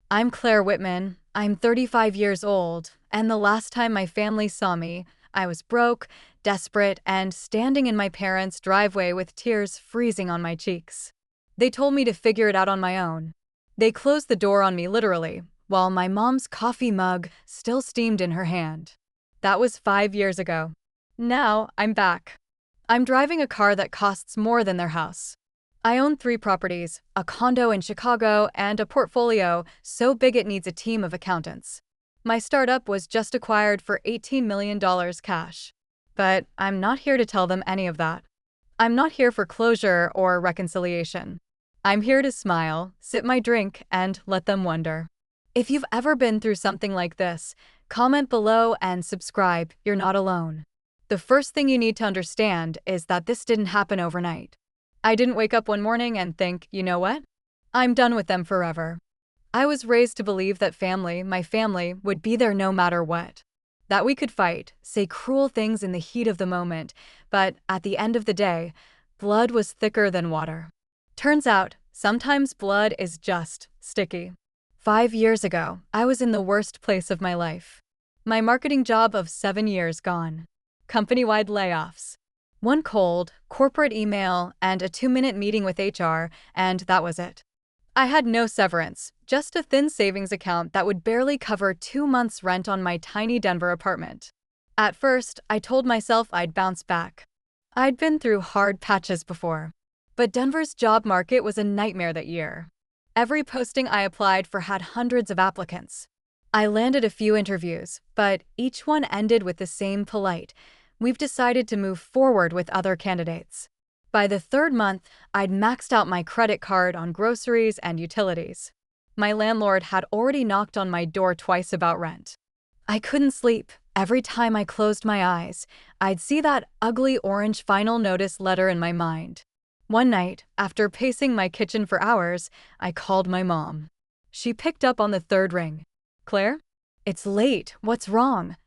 I'm Claire Whitman. I'm 35 years old, and the last time my family saw me, I was broke, desperate, and standing in my parents' driveway with tears freezing on my cheeks. They told me to figure it out on my own. They closed the door on me literally, while my mom's coffee mug still steamed in her hand. That was 5 years ago. Now, I'm back. I'm driving a car that costs more than their house. I own three properties, a condo in Chicago, and a portfolio so big it needs a team of accountants. My startup was just acquired for $18 million cash. But I'm not here to tell them any of that. I'm not here for closure or reconciliation. I'm here to smile, sip my drink, and let them wonder. If you've ever been through something like this, comment below and subscribe. You're not alone. The first thing you need to understand is that this didn't happen overnight. I didn't wake up one morning and think, you know what? I'm done with them forever. I was raised to believe that my family, would be there no matter what. That we could fight, say cruel things in the heat of the moment, but at the end of the day, blood was thicker than water. Turns out, sometimes blood is just sticky. 5 years ago, I was in the worst place of my life. My marketing job of 7 years gone. Company-wide layoffs. One cold, corporate email, and a 2-minute meeting with HR, and that was it. I had no severance, just a thin savings account that would barely cover 2 months' rent on my tiny Denver apartment. At first, I told myself I'd bounce back. I'd been through hard patches before. But Denver's job market was a nightmare that year. Every posting I applied for had hundreds of applicants. I landed a few interviews, but each one ended with the same polite, "We've decided to move forward with other candidates." By the third month, I'd maxed out my credit card on groceries and utilities. My landlord had already knocked on my door twice about rent. I couldn't sleep. Every time I closed my eyes, I'd see that ugly orange final notice letter in my mind. One night, after pacing my kitchen for hours, I called my mom. She picked up on the third ring. "Claire? It's late. What's wrong?"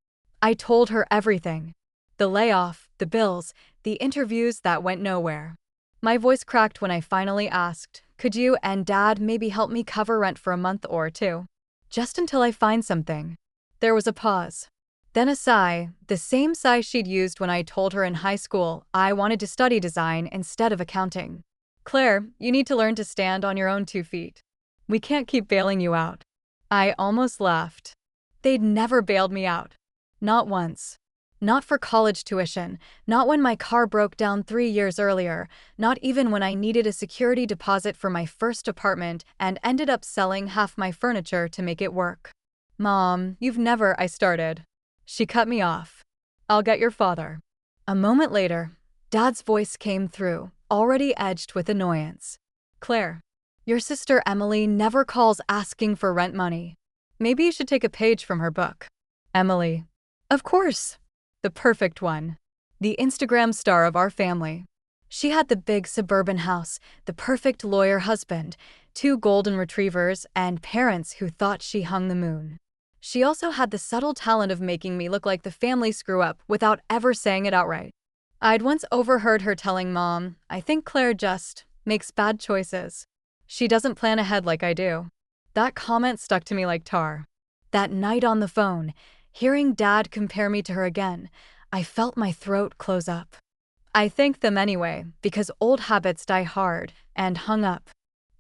I told her everything. The layoff, the bills, the interviews that went nowhere. My voice cracked when I finally asked, "Could you and Dad maybe help me cover rent for a month or two? Just until I find something." There was a pause. Then a sigh, the same sigh she'd used when I told her in high school I wanted to study design instead of accounting. "Claire, you need to learn to stand on your own 2 feet. We can't keep bailing you out." I almost laughed. They'd never bailed me out. Not once. Not for college tuition, not when my car broke down 3 years earlier, not even when I needed a security deposit for my first apartment and ended up selling half my furniture to make it work. "Mom, you've never," I started. She cut me off. "I'll get your father." A moment later, Dad's voice came through, already edged with annoyance. "Claire, your sister Emily never calls asking for rent money. Maybe you should take a page from her book." Emily. Of course. The perfect one. The Instagram star of our family. She had the big suburban house, the perfect lawyer husband, 2 golden retrievers, and parents who thought she hung the moon. She also had the subtle talent of making me look like the family screw-up without ever saying it outright. I'd once overheard her telling Mom, "I think Claire just makes bad choices. She doesn't plan ahead like I do." That comment stuck to me like tar. That night on the phone, hearing Dad compare me to her again, I felt my throat close up. I thanked them anyway, because old habits die hard, and hung up.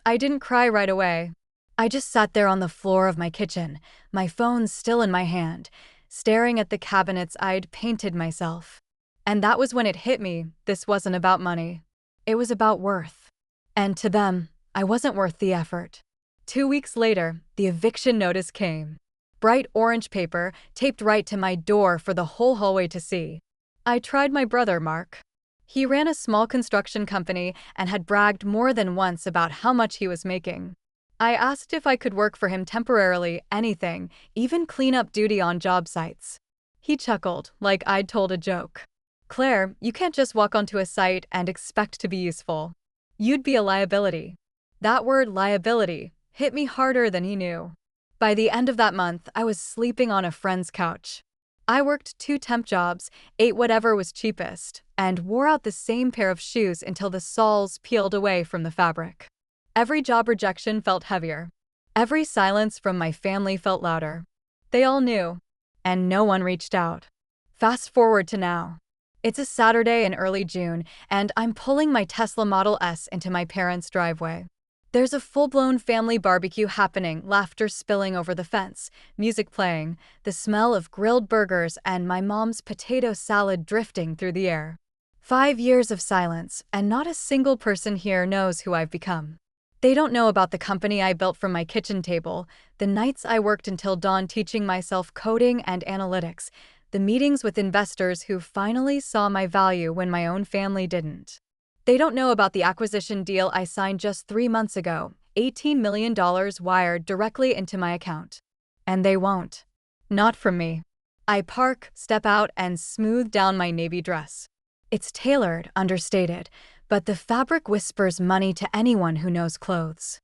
I didn't cry right away. I just sat there on the floor of my kitchen, my phone still in my hand, staring at the cabinets I'd painted myself. And that was when it hit me, this wasn't about money. It was about worth. And to them, I wasn't worth the effort. 2 weeks later, the eviction notice came. Bright orange paper, taped right to my door for the whole hallway to see. I tried my brother, Mark. He ran a small construction company and had bragged more than once about how much he was making. I asked if I could work for him temporarily, anything, even clean up duty on job sites. He chuckled, like I'd told a joke. "Claire, you can't just walk onto a site and expect to be useful. You'd be a liability." That word, liability, hit me harder than he knew. By the end of that month, I was sleeping on a friend's couch. I worked 2 temp jobs, ate whatever was cheapest, and wore out the same pair of shoes until the soles peeled away from the fabric. Every job rejection felt heavier. Every silence from my family felt louder. They all knew, and no one reached out. Fast forward to now. It's a Saturday in early June, and I'm pulling my Tesla Model S into my parents' driveway. There's a full-blown family barbecue happening, laughter spilling over the fence, music playing, the smell of grilled burgers, and my mom's potato salad drifting through the air. 5 years of silence, and not a single person here knows who I've become. They don't know about the company I built from my kitchen table, the nights I worked until dawn teaching myself coding and analytics, the meetings with investors who finally saw my value when my own family didn't. They don't know about the acquisition deal I signed just 3 months ago, $18 million wired directly into my account. And they won't. Not from me. I park, step out, and smooth down my navy dress. It's tailored, understated, but the fabric whispers money to anyone who knows clothes.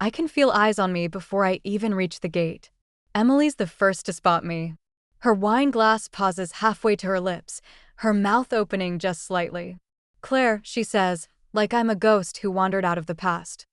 I can feel eyes on me before I even reach the gate. Emily's the first to spot me. Her wine glass pauses halfway to her lips, her mouth opening just slightly. "Claire," she says, like I'm a ghost who wandered out of the past.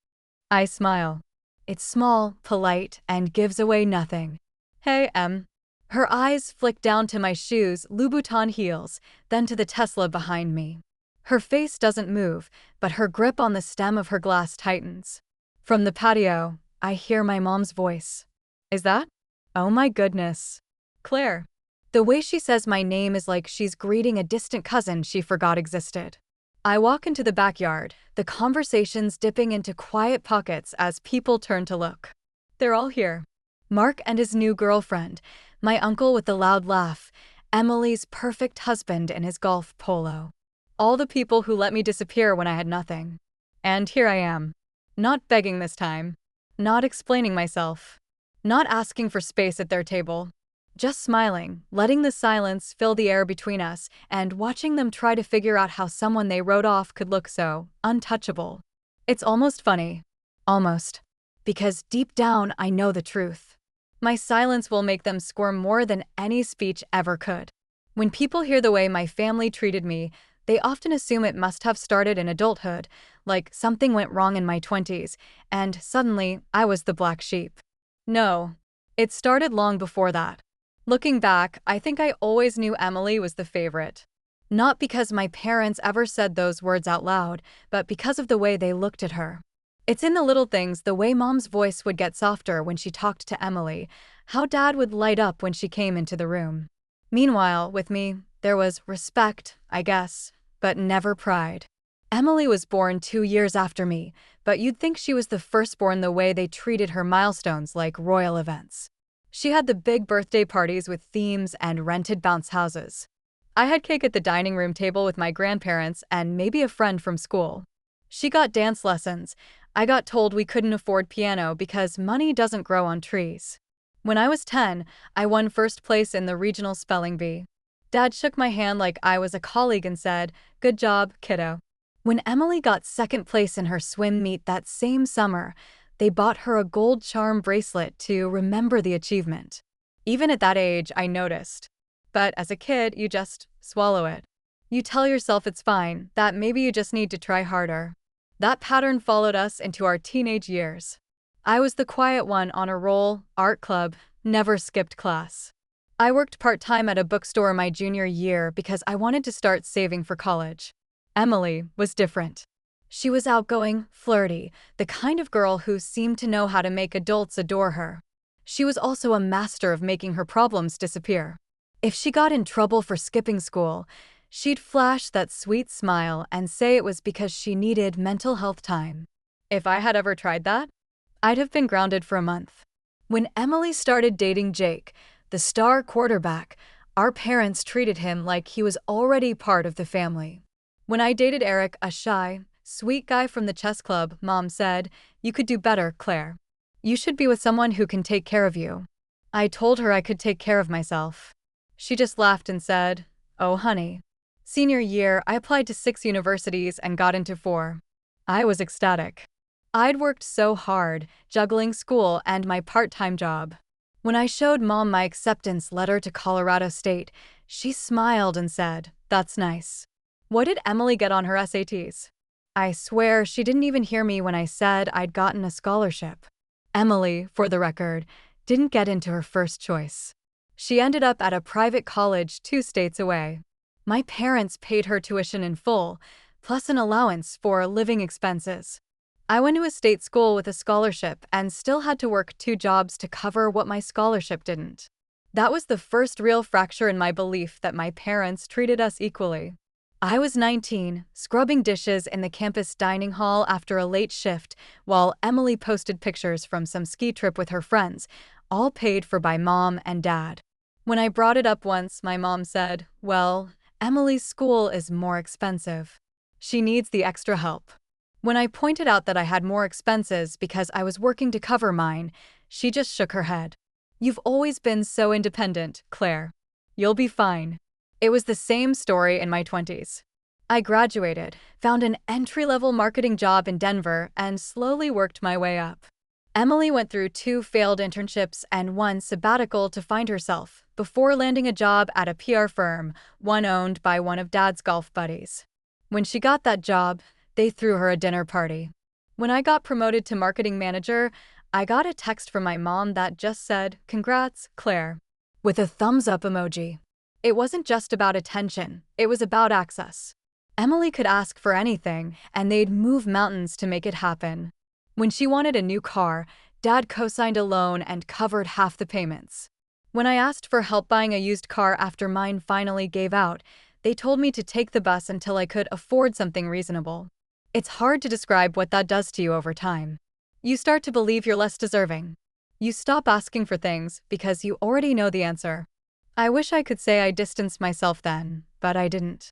I smile. It's small, polite, and gives away nothing. "Hey, Em." Her eyes flick down to my shoes, Louboutin heels, then to the Tesla behind me. Her face doesn't move, but her grip on the stem of her glass tightens. From the patio, I hear my mom's voice. "Is that? Oh my goodness. Claire." The way she says my name is like she's greeting a distant cousin she forgot existed. I walk into the backyard, the conversations dipping into quiet pockets as people turn to look. They're all here. Mark and his new girlfriend, my uncle with the loud laugh, Emily's perfect husband in his golf polo. All the people who let me disappear when I had nothing. And here I am. Not begging this time. Not explaining myself. Not asking for space at their table. Just smiling, letting the silence fill the air between us, and watching them try to figure out how someone they wrote off could look so untouchable. It's almost funny. Almost. Because deep down I know the truth. My silence will make them squirm more than any speech ever could. When people hear the way my family treated me, they often assume it must have started in adulthood, like something went wrong in my 20s, and suddenly I was the black sheep. No, it started long before that. Looking back, I think I always knew Emily was the favorite. Not because my parents ever said those words out loud, but because of the way they looked at her. It's in the little things, the way Mom's voice would get softer when she talked to Emily, how Dad would light up when she came into the room. Meanwhile, with me, there was respect, I guess, but never pride. Emily was born 2 years after me, but you'd think she was the firstborn the way they treated her milestones like royal events. She had the big birthday parties with themes and rented bounce houses. I had cake at the dining room table with my grandparents and maybe a friend from school. She got dance lessons. I got told we couldn't afford piano because money doesn't grow on trees. When I was 10, I won first place in the regional spelling bee. Dad shook my hand like I was a colleague and said, "Good job, kiddo." When Emily got second place in her swim meet that same summer, they bought her a gold charm bracelet to remember the achievement. Even at that age, I noticed. But as a kid, you just swallow it. You tell yourself it's fine, that maybe you just need to try harder. That pattern followed us into our teenage years. I was the quiet one on a roll, art club, never skipped class. I worked part-time at a bookstore my junior year because I wanted to start saving for college. Emily was different. She was outgoing, flirty, the kind of girl who seemed to know how to make adults adore her. She was also a master of making her problems disappear. If she got in trouble for skipping school, she'd flash that sweet smile and say it was because she needed mental health time. If I had ever tried that, I'd have been grounded for a month. When Emily started dating Jake, the star quarterback, our parents treated him like he was already part of the family. When I dated Eric, a shy, sweet guy from the chess club, Mom said, "You could do better, Claire. You should be with someone who can take care of you." I told her I could take care of myself. She just laughed and said, "Oh, honey." Senior year, I applied to 6 universities and got into 4. I was ecstatic. I'd worked so hard, juggling school and my part-time job. When I showed Mom my acceptance letter to Colorado State, she smiled and said, "That's nice." What did Emily get on her SATs? I swear she didn't even hear me when I said I'd gotten a scholarship. Emily, for the record, didn't get into her first choice. She ended up at a private college 2 states away. My parents paid her tuition in full, plus an allowance for living expenses. I went to a state school with a scholarship and still had to work 2 jobs to cover what my scholarship didn't. That was the first real fracture in my belief that my parents treated us equally. I was 19, scrubbing dishes in the campus dining hall after a late shift, while Emily posted pictures from some ski trip with her friends, all paid for by mom and dad. When I brought it up once, my mom said, "Well, Emily's school is more expensive. She needs the extra help." When I pointed out that I had more expenses because I was working to cover mine, she just shook her head. "You've always been so independent, Claire. You'll be fine." It was the same story in my 20s. I graduated, found an entry-level marketing job in Denver, and slowly worked my way up. Emily went through 2 failed internships and 1 sabbatical to find herself, before landing a job at a PR firm, one owned by one of Dad's golf buddies. When she got that job, they threw her a dinner party. When I got promoted to marketing manager, I got a text from my mom that just said, "Congrats, Claire," with a thumbs-up emoji. It wasn't just about attention, it was about access. Emily could ask for anything, and they'd move mountains to make it happen. When she wanted a new car, Dad co-signed a loan and covered half the payments. When I asked for help buying a used car after mine finally gave out, they told me to take the bus until I could afford something reasonable. It's hard to describe what that does to you over time. You start to believe you're less deserving. You stop asking for things because you already know the answer. I wish I could say I distanced myself then, but I didn't.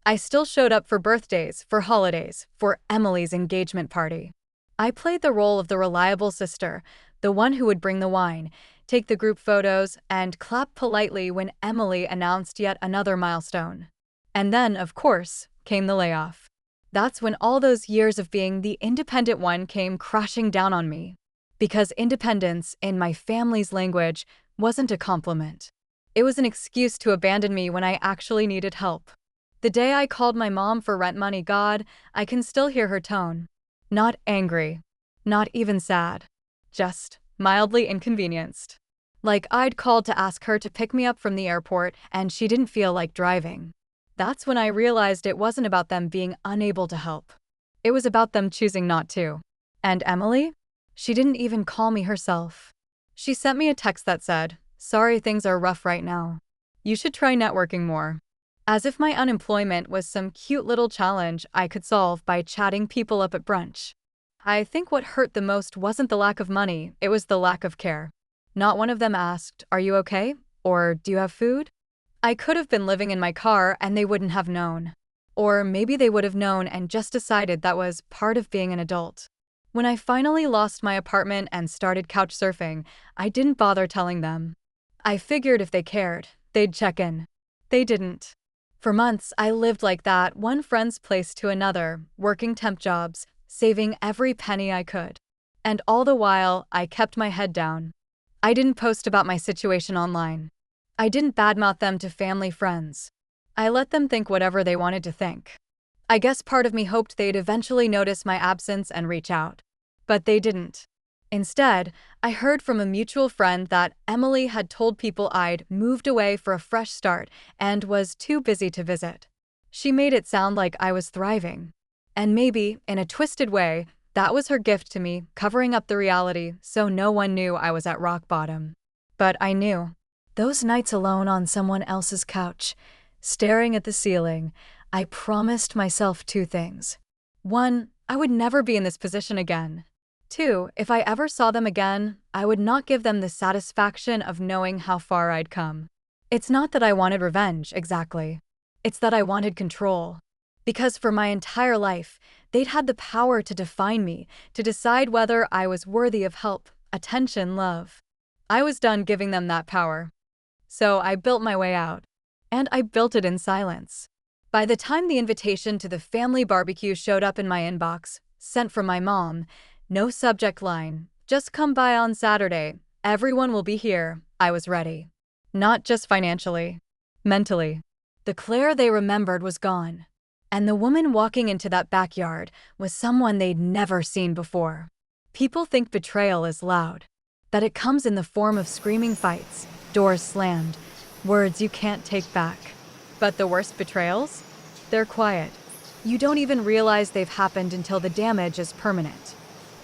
I still showed up for birthdays, for holidays, for Emily's engagement party. I played the role of the reliable sister, the one who would bring the wine, take the group photos, and clap politely when Emily announced yet another milestone. And then, of course, came the layoff. That's when all those years of being the independent one came crashing down on me. Because independence, in my family's language, wasn't a compliment. It was an excuse to abandon me when I actually needed help. The day I called my mom for rent money, God, I can still hear her tone. Not angry. Not even sad. Just mildly inconvenienced. Like I'd called to ask her to pick me up from the airport and she didn't feel like driving. That's when I realized it wasn't about them being unable to help. It was about them choosing not to. And Emily? She didn't even call me herself. She sent me a text that said, "Sorry, things are rough right now. You should try networking more." As if my unemployment was some cute little challenge I could solve by chatting people up at brunch. I think what hurt the most wasn't the lack of money, it was the lack of care. Not one of them asked, "Are you okay?" or "Do you have food?" I could have been living in my car and they wouldn't have known. Or maybe they would have known and just decided that was part of being an adult. When I finally lost my apartment and started couch surfing, I didn't bother telling them. I figured if they cared, they'd check in. They didn't. For months, I lived like that, one friend's place to another, working temp jobs, saving every penny I could. And all the while, I kept my head down. I didn't post about my situation online. I didn't badmouth them to family friends. I let them think whatever they wanted to think. I guess part of me hoped they'd eventually notice my absence and reach out. But they didn't. Instead, I heard from a mutual friend that Emily had told people I'd moved away for a fresh start and was too busy to visit. She made it sound like I was thriving. And maybe, in a twisted way, that was her gift to me, covering up the reality so no one knew I was at rock bottom. But I knew. Those nights alone on someone else's couch, staring at the ceiling, I promised myself 2 things. 1, I would never be in this position again. 2, if I ever saw them again, I would not give them the satisfaction of knowing how far I'd come. It's not that I wanted revenge, exactly. It's that I wanted control. Because for my entire life, they'd had the power to define me, to decide whether I was worthy of help, attention, love. I was done giving them that power. So I built my way out. And I built it in silence. By the time the invitation to the family barbecue showed up in my inbox, sent from my mom, no subject line, "Just come by on Saturday, everyone will be here," I was ready. Not just financially, mentally. The Claire they remembered was gone. And the woman walking into that backyard was someone they'd never seen before. People think betrayal is loud, that it comes in the form of screaming fights, doors slammed, words you can't take back. But the worst betrayals? They're quiet. You don't even realize they've happened until the damage is permanent.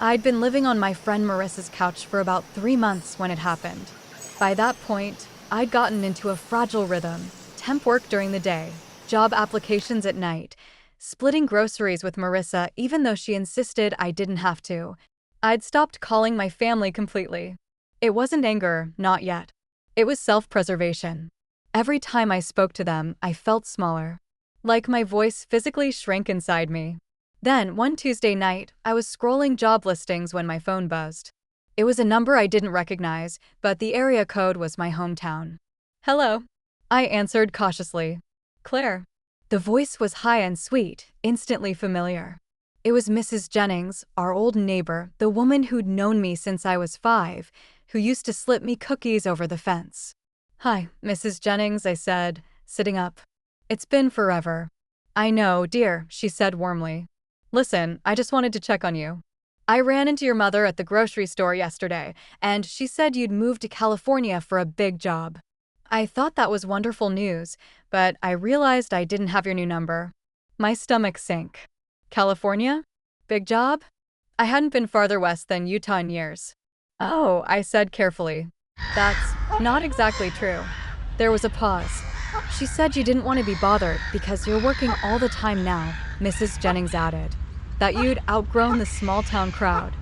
I'd been living on my friend Marissa's couch for about 3 months when it happened. By that point, I'd gotten into a fragile rhythm: temp work during the day, job applications at night, splitting groceries with Marissa even though she insisted I didn't have to. I'd stopped calling my family completely. It wasn't anger, not yet. It was self-preservation. Every time I spoke to them, I felt smaller, like my voice physically shrank inside me. Then, one Tuesday night, I was scrolling job listings when my phone buzzed. It was a number I didn't recognize, but the area code was my hometown. "Hello," I answered cautiously. "Claire." The voice was high and sweet, instantly familiar. It was Mrs. Jennings, our old neighbor, the woman who'd known me since I was 5, who used to slip me cookies over the fence. "Hi, Mrs. Jennings," I said, sitting up. "It's been forever." "I know, dear," she said warmly. "Listen, I just wanted to check on you. I ran into your mother at the grocery store yesterday, and she said you'd moved to California for a big job." I thought that was wonderful news, but I realized I didn't have your new number. My stomach sank. California? Big job? I hadn't been farther west than Utah in years. "Oh," I said carefully. "That's not exactly true." There was a pause. "She said you didn't want to be bothered because you're working all the time now," Mrs. Jennings added. "That you'd outgrown the small-town crowd.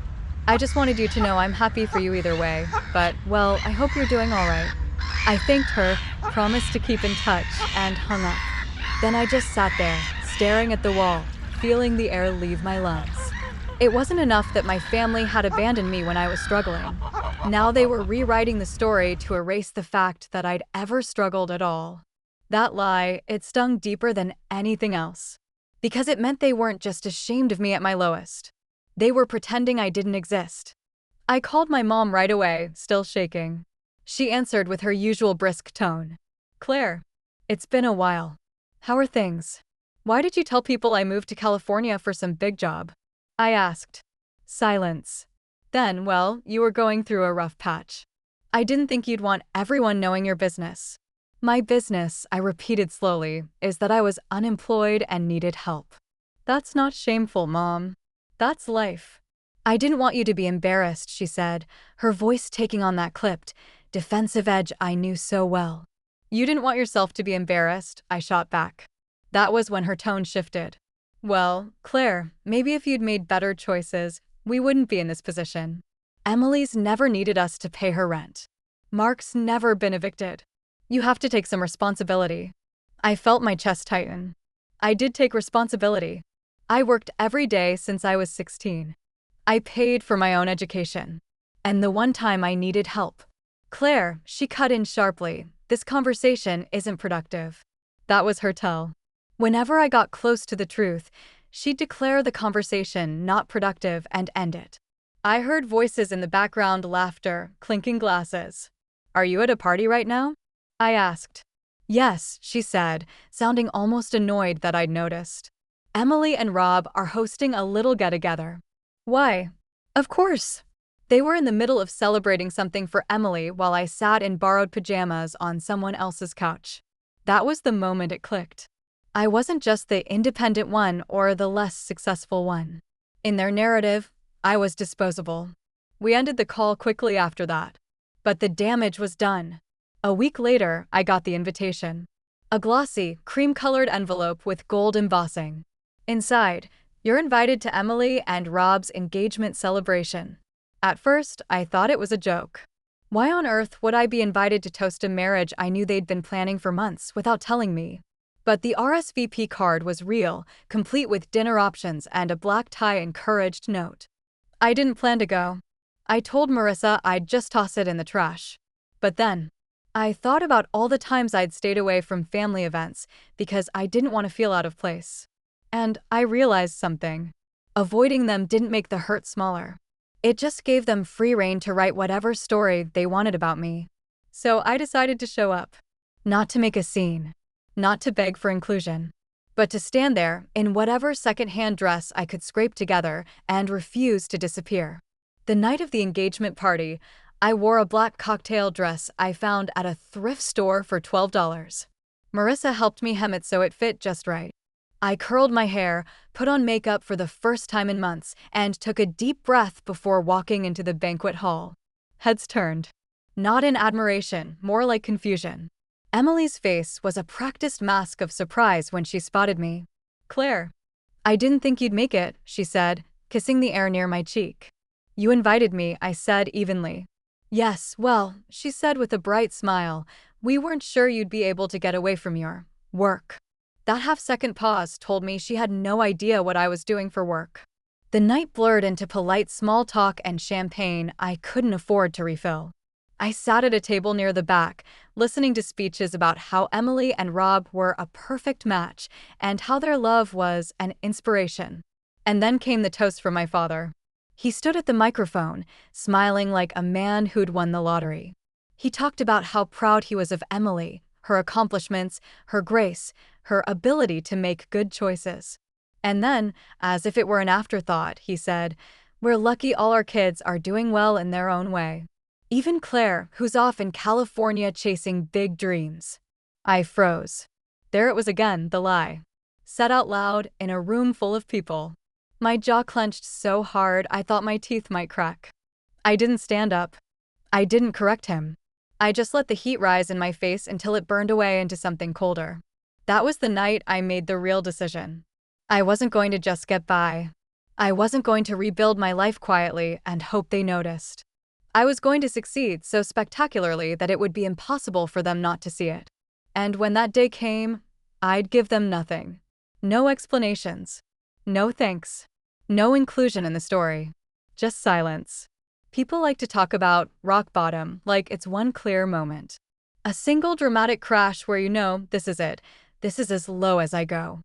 I just wanted you to know I'm happy for you either way, but, well, I hope you're doing all right." I thanked her, promised to keep in touch, and hung up. Then I just sat there, staring at the wall, feeling the air leave my lungs. It wasn't enough that my family had abandoned me when I was struggling. Now they were rewriting the story to erase the fact that I'd ever struggled at all. That lie, it stung deeper than anything else. Because it meant they weren't just ashamed of me at my lowest. They were pretending I didn't exist. I called my mom right away, still shaking. She answered with her usual brisk tone. "Claire, it's been a while. How are things? Why did you tell people I moved to California for some big job?" I asked. Silence. Then, "Well, you were going through a rough patch. I didn't think you'd want everyone knowing your business." "My business," I repeated slowly, "is that I was unemployed and needed help." "That's not shameful, Mom. That's life." "I didn't want you to be embarrassed," she said, her voice taking on that clipped, defensive edge I knew so well. "You didn't want yourself to be embarrassed," I shot back. That was when her tone shifted. "Well, Claire, maybe if you'd made better choices, we wouldn't be in this position. Emily's never needed us to pay her rent. Mark's never been evicted. You have to take some responsibility." I felt my chest tighten. I did take responsibility. I worked every day since I was 16. I paid for my own education. And the one time I needed help. "Claire," she cut in sharply, "this conversation isn't productive." That was her tell. Whenever I got close to the truth, she'd declare the conversation not productive and end it. I heard voices in the background, laughter, clinking glasses. "Are you at a party right now?" I asked. "Yes," she said, sounding almost annoyed that I'd noticed. "Emily and Rob are hosting a little get-together." "Why?" "Of course." They were in the middle of celebrating something for Emily while I sat in borrowed pajamas on someone else's couch. That was the moment it clicked. I wasn't just the independent one or the less successful one. In their narrative, I was disposable. We ended the call quickly after that. But the damage was done. A week later, I got the invitation. A glossy, cream-colored envelope with gold embossing. Inside, "You're invited to Emily and Rob's engagement celebration." At first, I thought it was a joke. Why on earth would I be invited to toast a marriage I knew they'd been planning for months without telling me? But the RSVP card was real, complete with dinner options and a black tie encouraged note. I didn't plan to go. I told Marissa I'd just toss it in the trash. But then, I thought about all the times I'd stayed away from family events because I didn't want to feel out of place. And I realized something. Avoiding them didn't make the hurt smaller. It just gave them free rein to write whatever story they wanted about me. So I decided to show up. Not to make a scene. Not to beg for inclusion. But to stand there, in whatever second-hand dress I could scrape together, and refuse to disappear. The night of the engagement party, I wore a black cocktail dress I found at a thrift store for $12. Marissa helped me hem it so it fit just right. I curled my hair, put on makeup for the first time in months, and took a deep breath before walking into the banquet hall. Heads turned. Not in admiration, more like confusion. Emily's face was a practiced mask of surprise when she spotted me. "Claire, I didn't think you'd make it," she said, kissing the air near my cheek. "You invited me," I said evenly. "Yes, well," she said with a bright smile, "we weren't sure you'd be able to get away from your work." That half-second pause told me she had no idea what I was doing for work. The night blurred into polite small talk and champagne I couldn't afford to refill. I sat at a table near the back, listening to speeches about how Emily and Rob were a perfect match and how their love was an inspiration. And then came the toast from my father. He stood at the microphone, smiling like a man who'd won the lottery. He talked about how proud he was of Emily, her accomplishments, her grace, her ability to make good choices. And then, as if it were an afterthought, he said, "We're lucky all our kids are doing well in their own way. Even Claire, who's off in California chasing big dreams." I froze. There it was again, the lie. Said out loud in a room full of people. My jaw clenched so hard I thought my teeth might crack. I didn't stand up. I didn't correct him. I just let the heat rise in my face until it burned away into something colder. That was the night I made the real decision. I wasn't going to just get by. I wasn't going to rebuild my life quietly and hope they noticed. I was going to succeed so spectacularly that it would be impossible for them not to see it. And when that day came, I'd give them nothing. No explanations. No thanks. No inclusion in the story. Just silence. People like to talk about rock bottom like it's one clear moment. A single dramatic crash where you know, this is it. This is as low as I go.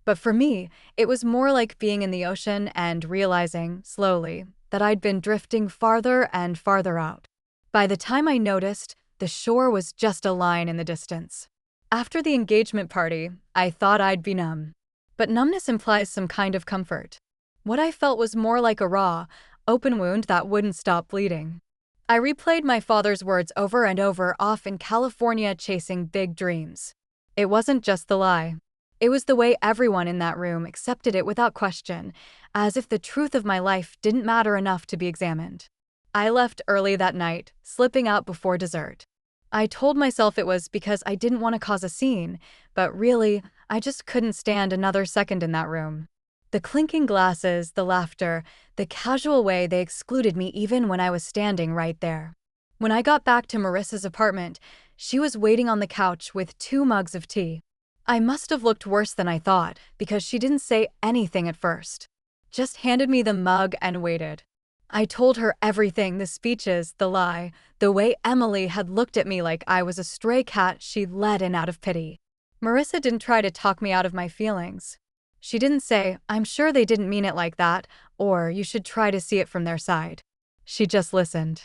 But for me, it was more like being in the ocean and realizing, slowly, that I'd been drifting farther and farther out. By the time I noticed, the shore was just a line in the distance. After the engagement party, I thought I'd be numb. But numbness implies some kind of comfort. What I felt was more like a raw, open wound that wouldn't stop bleeding. I replayed my father's words over and over, off in California chasing big dreams. It wasn't just the lie. It was the way everyone in that room accepted it without question, as if the truth of my life didn't matter enough to be examined. I left early that night, slipping out before dessert. I told myself it was because I didn't want to cause a scene, but really, I just couldn't stand another second in that room. The clinking glasses, the laughter, the casual way they excluded me even when I was standing right there. When I got back to Marissa's apartment, she was waiting on the couch with 2 mugs of tea. I must have looked worse than I thought, because she didn't say anything at first. Just handed me the mug and waited. I told her everything, the speeches, the lie, the way Emily had looked at me like I was a stray cat she'd let in out of pity. Marissa didn't try to talk me out of my feelings. She didn't say, "I'm sure they didn't mean it like that," or "you should try to see it from their side." She just listened.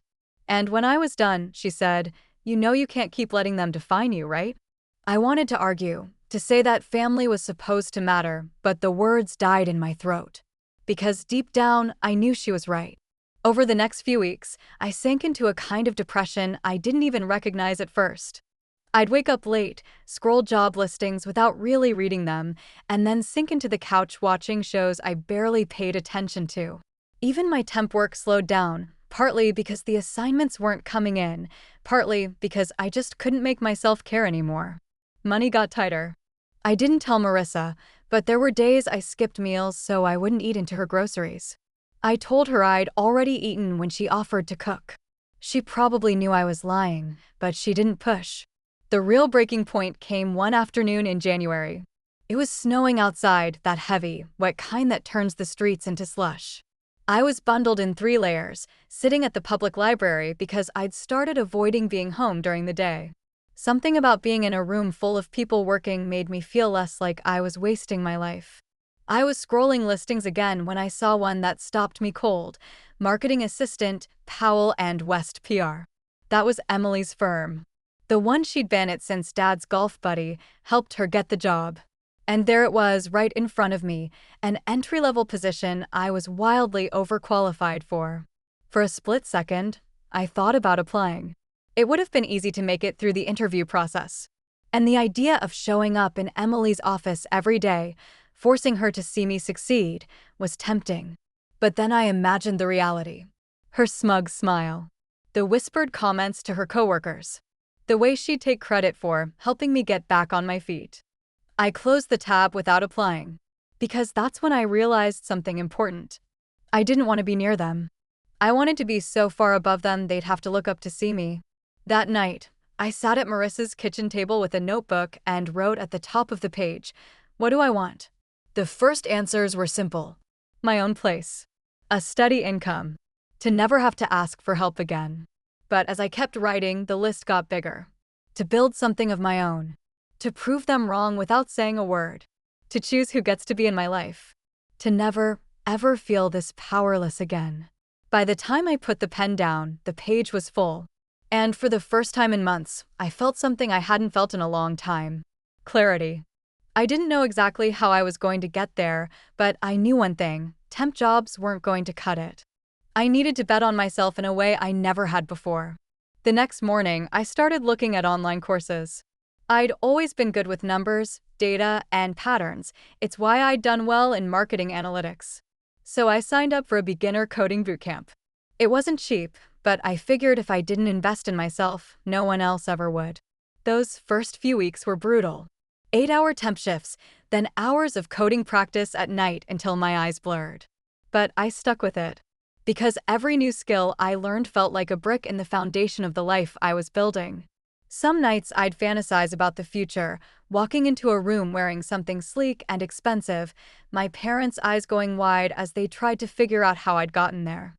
And when I was done, she said, "You know you can't keep letting them define you, right?" I wanted to argue, to say that family was supposed to matter, but the words died in my throat. Because deep down, I knew she was right. Over the next few weeks, I sank into a kind of depression I didn't even recognize at first. I'd wake up late, scroll job listings without really reading them, and then sink into the couch watching shows I barely paid attention to. Even my temp work slowed down, partly because the assignments weren't coming in, partly because I just couldn't make myself care anymore. Money got tighter. I didn't tell Marissa, but there were days I skipped meals so I wouldn't eat into her groceries. I told her I'd already eaten when she offered to cook. She probably knew I was lying, but she didn't push. The real breaking point came one afternoon in January. It was snowing outside, that heavy, wet kind that turns the streets into slush. I was bundled in 3 layers, sitting at the public library because I'd started avoiding being home during the day. Something about being in a room full of people working made me feel less like I was wasting my life. I was scrolling listings again when I saw one that stopped me cold. Marketing assistant, Powell and West PR. That was Emily's firm. The one she'd been at since Dad's golf buddy helped her get the job. And there it was, right in front of me, an entry-level position I was wildly overqualified for. For a split second, I thought about applying. It would have been easy to make it through the interview process. And the idea of showing up in Emily's office every day, forcing her to see me succeed, was tempting. But then I imagined the reality. Her smug smile. The whispered comments to her coworkers. The way she'd take credit for helping me get back on my feet. I closed the tab without applying. Because that's when I realized something important. I didn't want to be near them. I wanted to be so far above them they'd have to look up to see me. That night, I sat at Marissa's kitchen table with a notebook and wrote at the top of the page, "What do I want?" The first answers were simple. My own place. A steady income. To never have to ask for help again. But as I kept writing, the list got bigger. To build something of my own. To prove them wrong without saying a word. To choose who gets to be in my life. To never, ever feel this powerless again. By the time I put the pen down, the page was full. And for the first time in months, I felt something I hadn't felt in a long time. Clarity. I didn't know exactly how I was going to get there, but I knew one thing: temp jobs weren't going to cut it. I needed to bet on myself in a way I never had before. The next morning, I started looking at online courses. I'd always been good with numbers, data, and patterns. It's why I'd done well in marketing analytics. So I signed up for a beginner coding bootcamp. It wasn't cheap, but I figured if I didn't invest in myself, no one else ever would. Those first few weeks were brutal. 8-hour temp shifts, then hours of coding practice at night until my eyes blurred. But I stuck with it. Because every new skill I learned felt like a brick in the foundation of the life I was building. Some nights I'd fantasize about the future, walking into a room wearing something sleek and expensive, my parents' eyes going wide as they tried to figure out how I'd gotten there.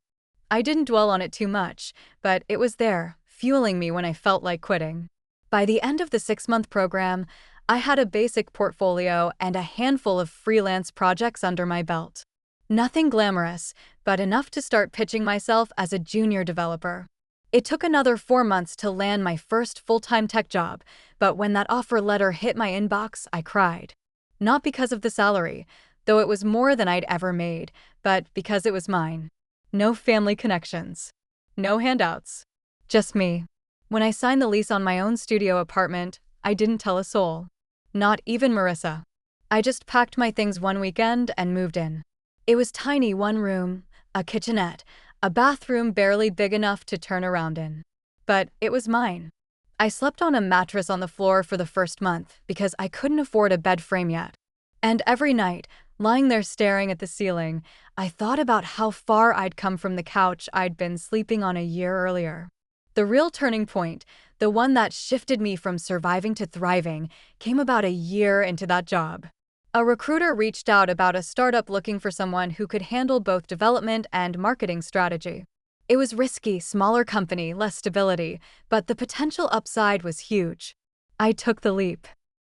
I didn't dwell on it too much, but it was there, fueling me when I felt like quitting. By the end of the 6-month program, I had a basic portfolio and a handful of freelance projects under my belt. Nothing glamorous, but enough to start pitching myself as a junior developer. It took another 4 months to land my first full-time tech job, but when that offer letter hit my inbox, I cried. Not because of the salary, though it was more than I'd ever made, but because it was mine. No family connections. No handouts. Just me. When I signed the lease on my own studio apartment, I didn't tell a soul. Not even Marissa. I just packed my things one weekend and moved in. It was tiny: one room, a kitchenette, a bathroom barely big enough to turn around in. But it was mine. I slept on a mattress on the floor for the first month because I couldn't afford a bed frame yet. And every night, lying there staring at the ceiling, I thought about how far I'd come from the couch I'd been sleeping on a year earlier. The real turning point, the one that shifted me from surviving to thriving, came about a year into that job. A recruiter reached out about a startup looking for someone who could handle both development and marketing strategy. It was risky, smaller company, less stability, but the potential upside was huge. I took the leap.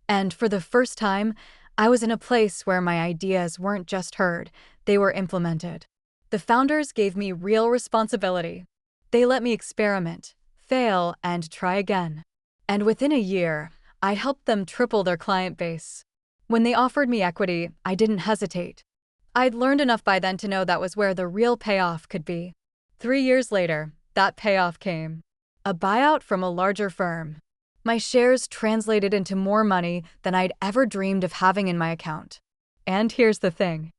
And for the first time, I was in a place where my ideas weren't just heard, they were implemented. The founders gave me real responsibility. They let me experiment, fail, and try again. And within a year, I helped them triple their client base. When they offered me equity, I didn't hesitate. I'd learned enough by then to know that was where the real payoff could be. 3 years later, that payoff came. A buyout from a larger firm. My shares translated into more money than I'd ever dreamed of having in my account. And here's the thing.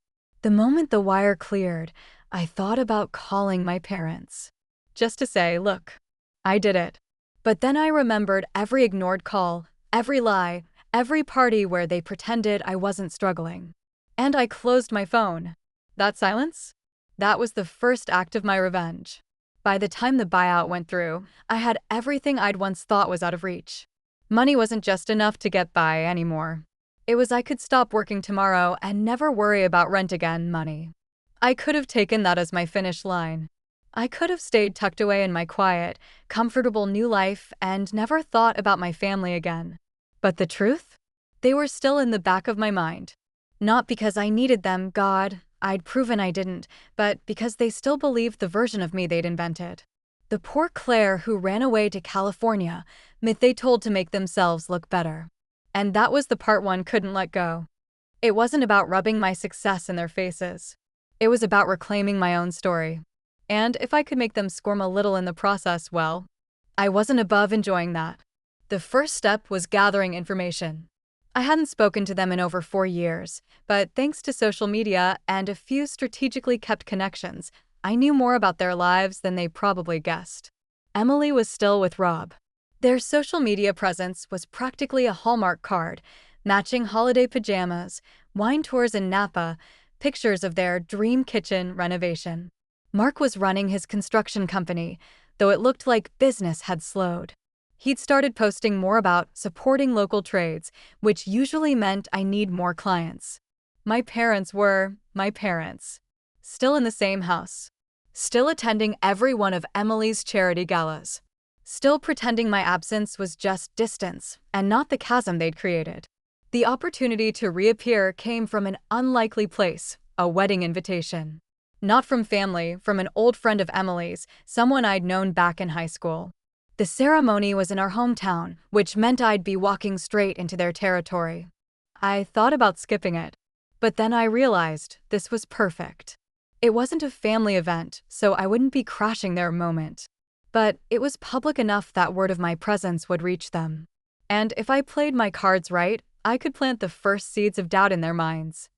The moment the wire cleared, I thought about calling my parents. Just to say, look, I did it. But then I remembered every ignored call, every lie, every party where they pretended I wasn't struggling. And I closed my phone. That silence? That was the first act of my revenge. By the time the buyout went through, I had everything I'd once thought was out of reach. Money wasn't just enough to get by anymore. It was I could stop working tomorrow and never worry about rent again money. I could have taken that as my finish line. I could have stayed tucked away in my quiet, comfortable new life and never thought about my family again. But the truth? They were still in the back of my mind. Not because I needed them, God, I'd proven I didn't, but because they still believed the version of me they'd invented. The poor Claire who ran away to California, myth they told to make themselves look better. And that was the part one couldn't let go. It wasn't about rubbing my success in their faces. It was about reclaiming my own story. And if I could make them squirm a little in the process, well, I wasn't above enjoying that. The first step was gathering information. I hadn't spoken to them in over 4 years, but thanks to social media and a few strategically kept connections, I knew more about their lives than they probably guessed. Emily was still with Rob. Their social media presence was practically a Hallmark card, matching holiday pajamas, wine tours in Napa, pictures of their dream kitchen renovation. Mark was running his construction company, though it looked like business had slowed. He'd started posting more about supporting local trades, which usually meant I need more clients. My parents were my parents. Still in the same house. Still attending every one of Emily's charity galas. Still pretending my absence was just distance and not the chasm they'd created. The opportunity to reappear came from an unlikely place, a wedding invitation. Not from family, from an old friend of Emily's, someone I'd known back in high school. The ceremony was in our hometown, which meant I'd be walking straight into their territory. I thought about skipping it, but then I realized this was perfect. It wasn't a family event, so I wouldn't be crashing their moment. But it was public enough that word of my presence would reach them. And if I played my cards right, I could plant the first seeds of doubt in their minds.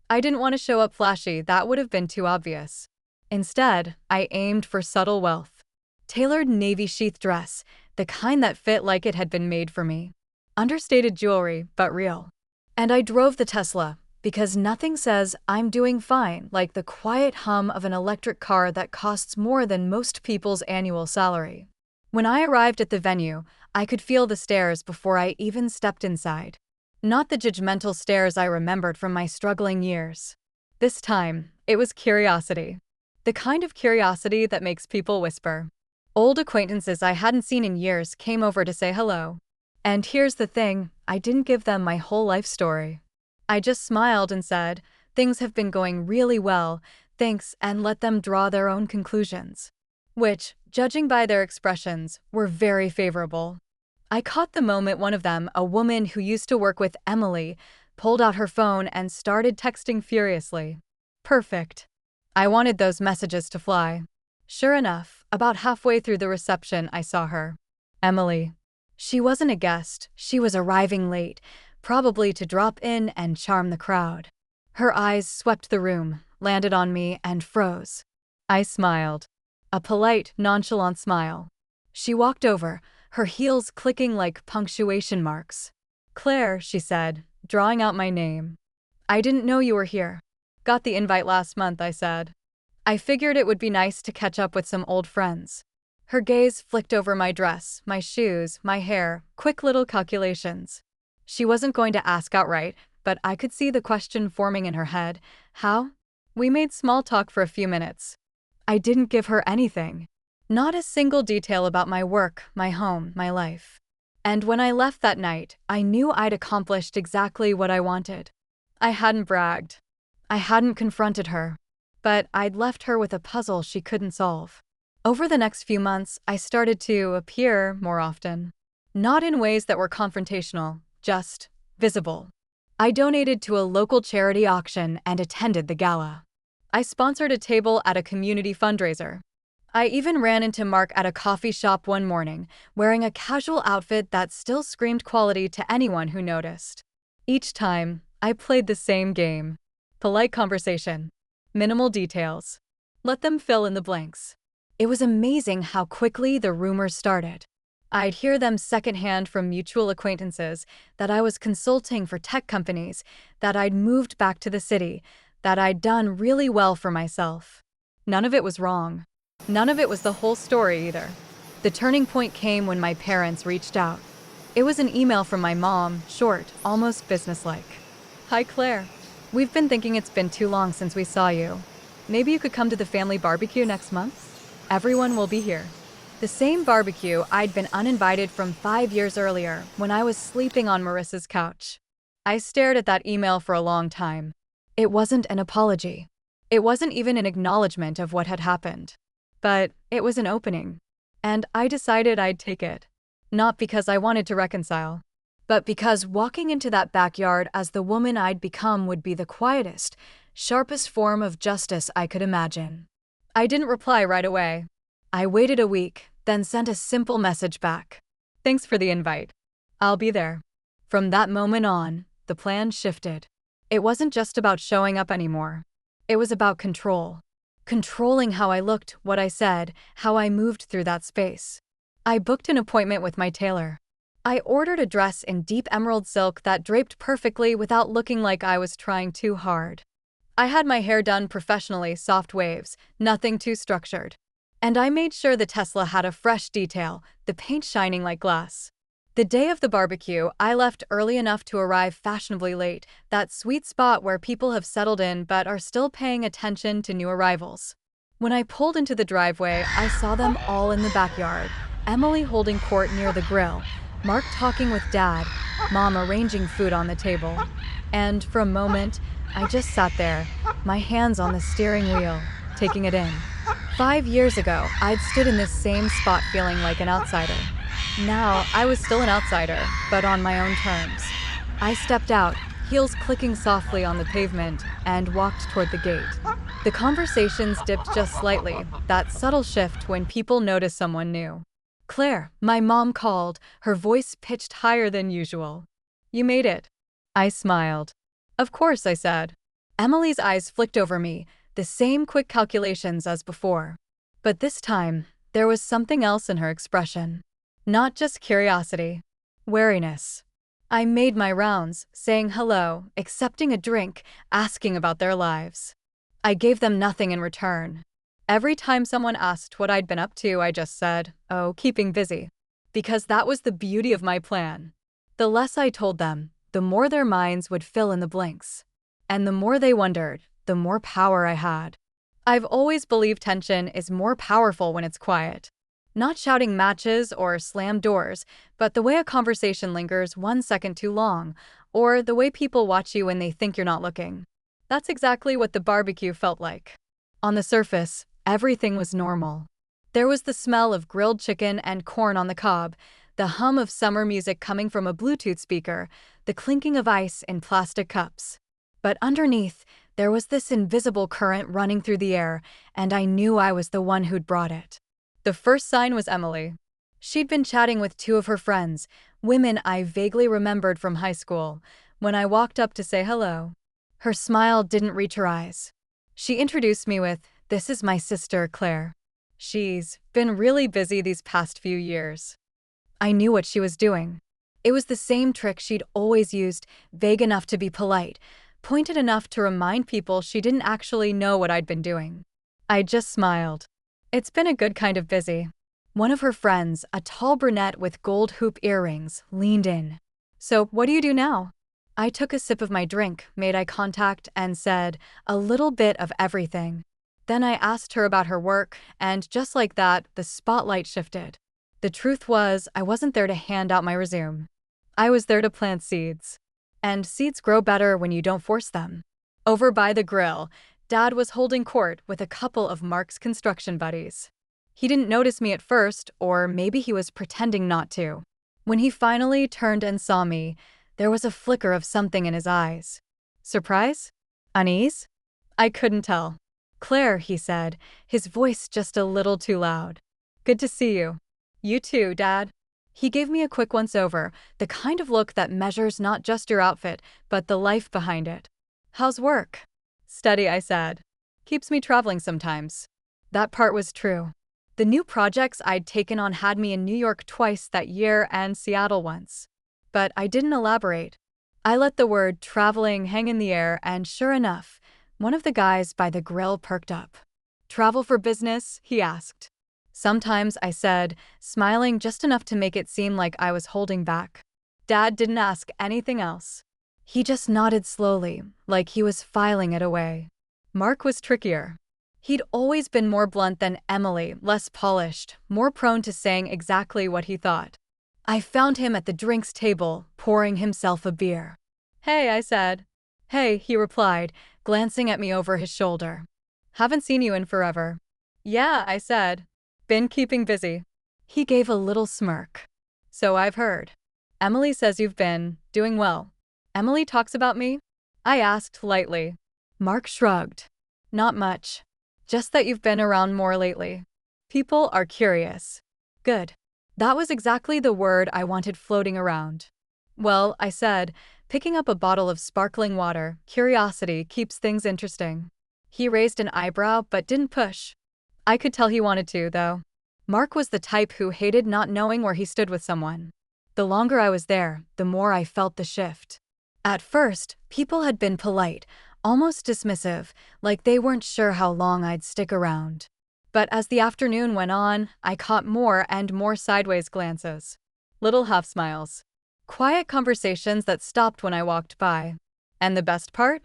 I didn't want to show up flashy, that would have been too obvious. Instead, I aimed for subtle wealth. Tailored navy sheath dress, the kind that fit like it had been made for me. Understated jewelry, but real. And I drove the Tesla, because nothing says I'm doing fine like the quiet hum of an electric car that costs more than most people's annual salary. When I arrived at the venue, I could feel the stares before I even stepped inside. Not the judgmental stares I remembered from my struggling years. This time, it was curiosity. The kind of curiosity that makes people whisper. Old acquaintances I hadn't seen in years came over to say hello. And here's the thing, I didn't give them my whole life story. I just smiled and said, things have been going really well, thanks, and let them draw their own conclusions. Which, judging by their expressions, were very favorable. I caught the moment one of them, a woman who used to work with Emily, pulled out her phone and started texting furiously. Perfect. I wanted those messages to fly. Sure enough, about halfway through the reception, I saw her. Emily. She wasn't a guest, she was arriving late, probably to drop in and charm the crowd. Her eyes swept the room, landed on me, and froze. I smiled. A polite, nonchalant smile. She walked over, her heels clicking like punctuation marks. Claire, she said, drawing out my name. I didn't know you were here. Got the invite last month, I said. I figured it would be nice to catch up with some old friends. Her gaze flicked over my dress, my shoes, my hair, quick little calculations. She wasn't going to ask outright, but I could see the question forming in her head. How? We made small talk for a few minutes. I didn't give her anything. Not a single detail about my work, my home, my life. And when I left that night, I knew I'd accomplished exactly what I wanted. I hadn't bragged. I hadn't confronted her. But I'd left her with a puzzle she couldn't solve. Over the next few months, I started to appear more often. Not in ways that were confrontational, just visible. I donated to a local charity auction and attended the gala. I sponsored a table at a community fundraiser. I even ran into Mark at a coffee shop one morning, wearing a casual outfit that still screamed quality to anyone who noticed. Each time, I played the same game. Polite conversation. Minimal details. Let them fill in the blanks. It was amazing how quickly the rumors started. I'd hear them secondhand from mutual acquaintances that I was consulting for tech companies, that I'd moved back to the city, that I'd done really well for myself. None of it was wrong. None of it was the whole story either. The turning point came when my parents reached out. It was an email from my mom, short, almost businesslike. Hi Claire. We've been thinking it's been too long since we saw you. Maybe you could come to the family barbecue next month? Everyone will be here. The same barbecue I'd been uninvited from 5 years earlier when I was sleeping on Marissa's couch. I stared at that email for a long time. It wasn't an apology. It wasn't even an acknowledgement of what had happened. But it was an opening. And I decided I'd take it. Not because I wanted to reconcile, but because walking into that backyard as the woman I'd become would be the quietest, sharpest form of justice I could imagine. I didn't reply right away. I waited a week, then sent a simple message back. Thanks for the invite. I'll be there. From that moment on, the plan shifted. It wasn't just about showing up anymore. It was about control. Controlling how I looked, what I said, how I moved through that space. I booked an appointment with my tailor. I ordered a dress in deep emerald silk that draped perfectly without looking like I was trying too hard. I had my hair done professionally, soft waves, nothing too structured. And I made sure the Tesla had a fresh detail, the paint shining like glass. The day of the barbecue, I left early enough to arrive fashionably late, that sweet spot where people have settled in but are still paying attention to new arrivals. When I pulled into the driveway, I saw them all in the backyard, Emily holding court near the grill, Mark talking with Dad, Mom arranging food on the table. And for a moment, I just sat there, my hands on the steering wheel, taking it in. 5 years ago, I'd stood in this same spot feeling like an outsider. Now, I was still an outsider, but on my own terms. I stepped out, heels clicking softly on the pavement, and walked toward the gate. The conversations dipped just slightly, that subtle shift when people notice someone new. Claire, my mom called, her voice pitched higher than usual. You made it. I smiled. Of course, I said. Emily's eyes flicked over me, the same quick calculations as before. But this time, there was something else in her expression. Not just curiosity. Wariness. I made my rounds, saying hello, accepting a drink, asking about their lives. I gave them nothing in return. Every time someone asked what I'd been up to, I just said, oh, keeping busy. Because that was the beauty of my plan. The less I told them, the more their minds would fill in the blanks. And the more they wondered, the more power I had. I've always believed tension is more powerful when it's quiet. Not shouting matches or slam doors, but the way a conversation lingers 1 second too long, or the way people watch you when they think you're not looking. That's exactly what the barbecue felt like. On the surface, everything was normal. There was the smell of grilled chicken and corn on the cob, the hum of summer music coming from a Bluetooth speaker, the clinking of ice in plastic cups. But underneath, there was this invisible current running through the air, and I knew I was the one who'd brought it. The first sign was Emily. She'd been chatting with 2 of her friends, women I vaguely remembered from high school, when I walked up to say hello. Her smile didn't reach her eyes. She introduced me with, "This is my sister, Claire. She's been really busy these past few years." I knew what she was doing. It was the same trick she'd always used, vague enough to be polite, pointed enough to remind people she didn't actually know what I'd been doing. I just smiled. It's been a good kind of busy. One of her friends, a tall brunette with gold hoop earrings, leaned in. So, what do you do now? I took a sip of my drink, made eye contact, and said, a little bit of everything. Then I asked her about her work, and just like that, the spotlight shifted. The truth was, I wasn't there to hand out my resume. I was there to plant seeds. And seeds grow better when you don't force them. Over by the grill, Dad was holding court with a couple of Mark's construction buddies. He didn't notice me at first, or maybe he was pretending not to. When he finally turned and saw me, there was a flicker of something in his eyes. Surprise? Unease? I couldn't tell. Claire, he said, his voice just a little too loud. Good to see you. You too, Dad. He gave me a quick once-over, the kind of look that measures not just your outfit, but the life behind it. How's work? Steady, I said. Keeps me traveling sometimes. That part was true. The new projects I'd taken on had me in New York twice that year and Seattle once. But I didn't elaborate. I let the word traveling hang in the air, and sure enough, one of the guys by the grill perked up. Travel for business? He asked. Sometimes, I said, smiling just enough to make it seem like I was holding back. Dad didn't ask anything else. He just nodded slowly, like he was filing it away. Mark was trickier. He'd always been more blunt than Emily, less polished, more prone to saying exactly what he thought. I found him at the drinks table, pouring himself a beer. Hey, I said. Hey, he replied, glancing at me over his shoulder. Haven't seen you in forever. Yeah, I said. Been keeping busy. He gave a little smirk. So I've heard. Emily says you've been doing well. Emily talks about me? I asked lightly. Mark shrugged. Not much. Just that you've been around more lately. People are curious. Good. That was exactly the word I wanted floating around. Well, I said, picking up a bottle of sparkling water, curiosity keeps things interesting. He raised an eyebrow but didn't push. I could tell he wanted to, though. Mark was the type who hated not knowing where he stood with someone. The longer I was there, the more I felt the shift. At first, people had been polite, almost dismissive, like they weren't sure how long I'd stick around. But as the afternoon went on, I caught more and more sideways glances. Little half smiles. Quiet conversations that stopped when I walked by. And the best part?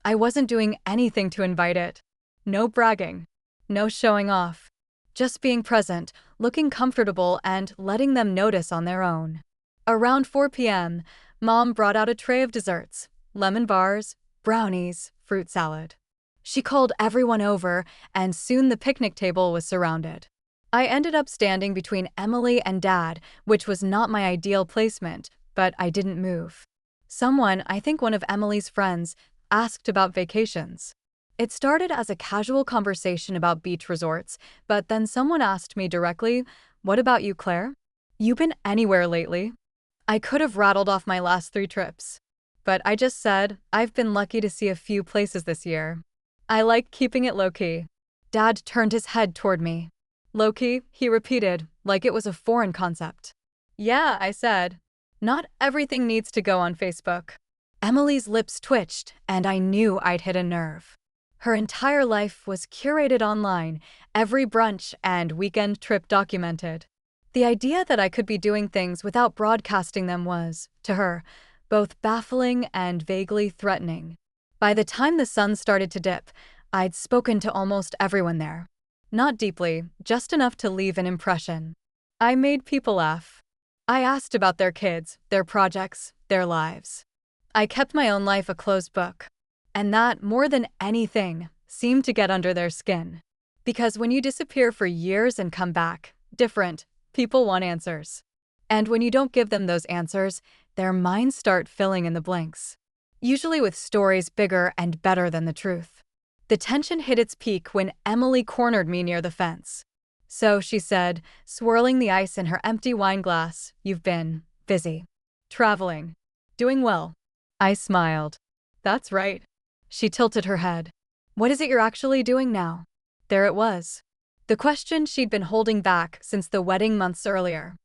I wasn't doing anything to invite it. No bragging. No showing off. Just being present, looking comfortable, and letting them notice on their own. Around 4 p.m., Mom brought out a tray of desserts, lemon bars, brownies, fruit salad. She called everyone over, and soon the picnic table was surrounded. I ended up standing between Emily and Dad, which was not my ideal placement, but I didn't move. Someone, I think one of Emily's friends, asked about vacations. It started as a casual conversation about beach resorts, but then someone asked me directly, "What about you, Claire? You been anywhere lately?" I could have rattled off my last 3 trips. But I just said, I've been lucky to see a few places this year. I like keeping it low-key. Dad turned his head toward me. Low-key, he repeated, like it was a foreign concept. Yeah, I said. Not everything needs to go on Facebook. Emily's lips twitched, and I knew I'd hit a nerve. Her entire life was curated online, every brunch and weekend trip documented. The idea that I could be doing things without broadcasting them was, to her, both baffling and vaguely threatening. By the time the sun started to dip, I'd spoken to almost everyone there. Not deeply, just enough to leave an impression. I made people laugh. I asked about their kids, their projects, their lives. I kept my own life a closed book. And that, more than anything, seemed to get under their skin. Because when you disappear for years and come back, different, people want answers. And when you don't give them those answers, their minds start filling in the blanks. Usually with stories bigger and better than the truth. The tension hit its peak when Emily cornered me near the fence. So, she said, swirling the ice in her empty wine glass, "You've been busy. Traveling. Doing well." I smiled. That's right. She tilted her head. What is it you're actually doing now? There it was. The question she'd been holding back since the wedding months earlier.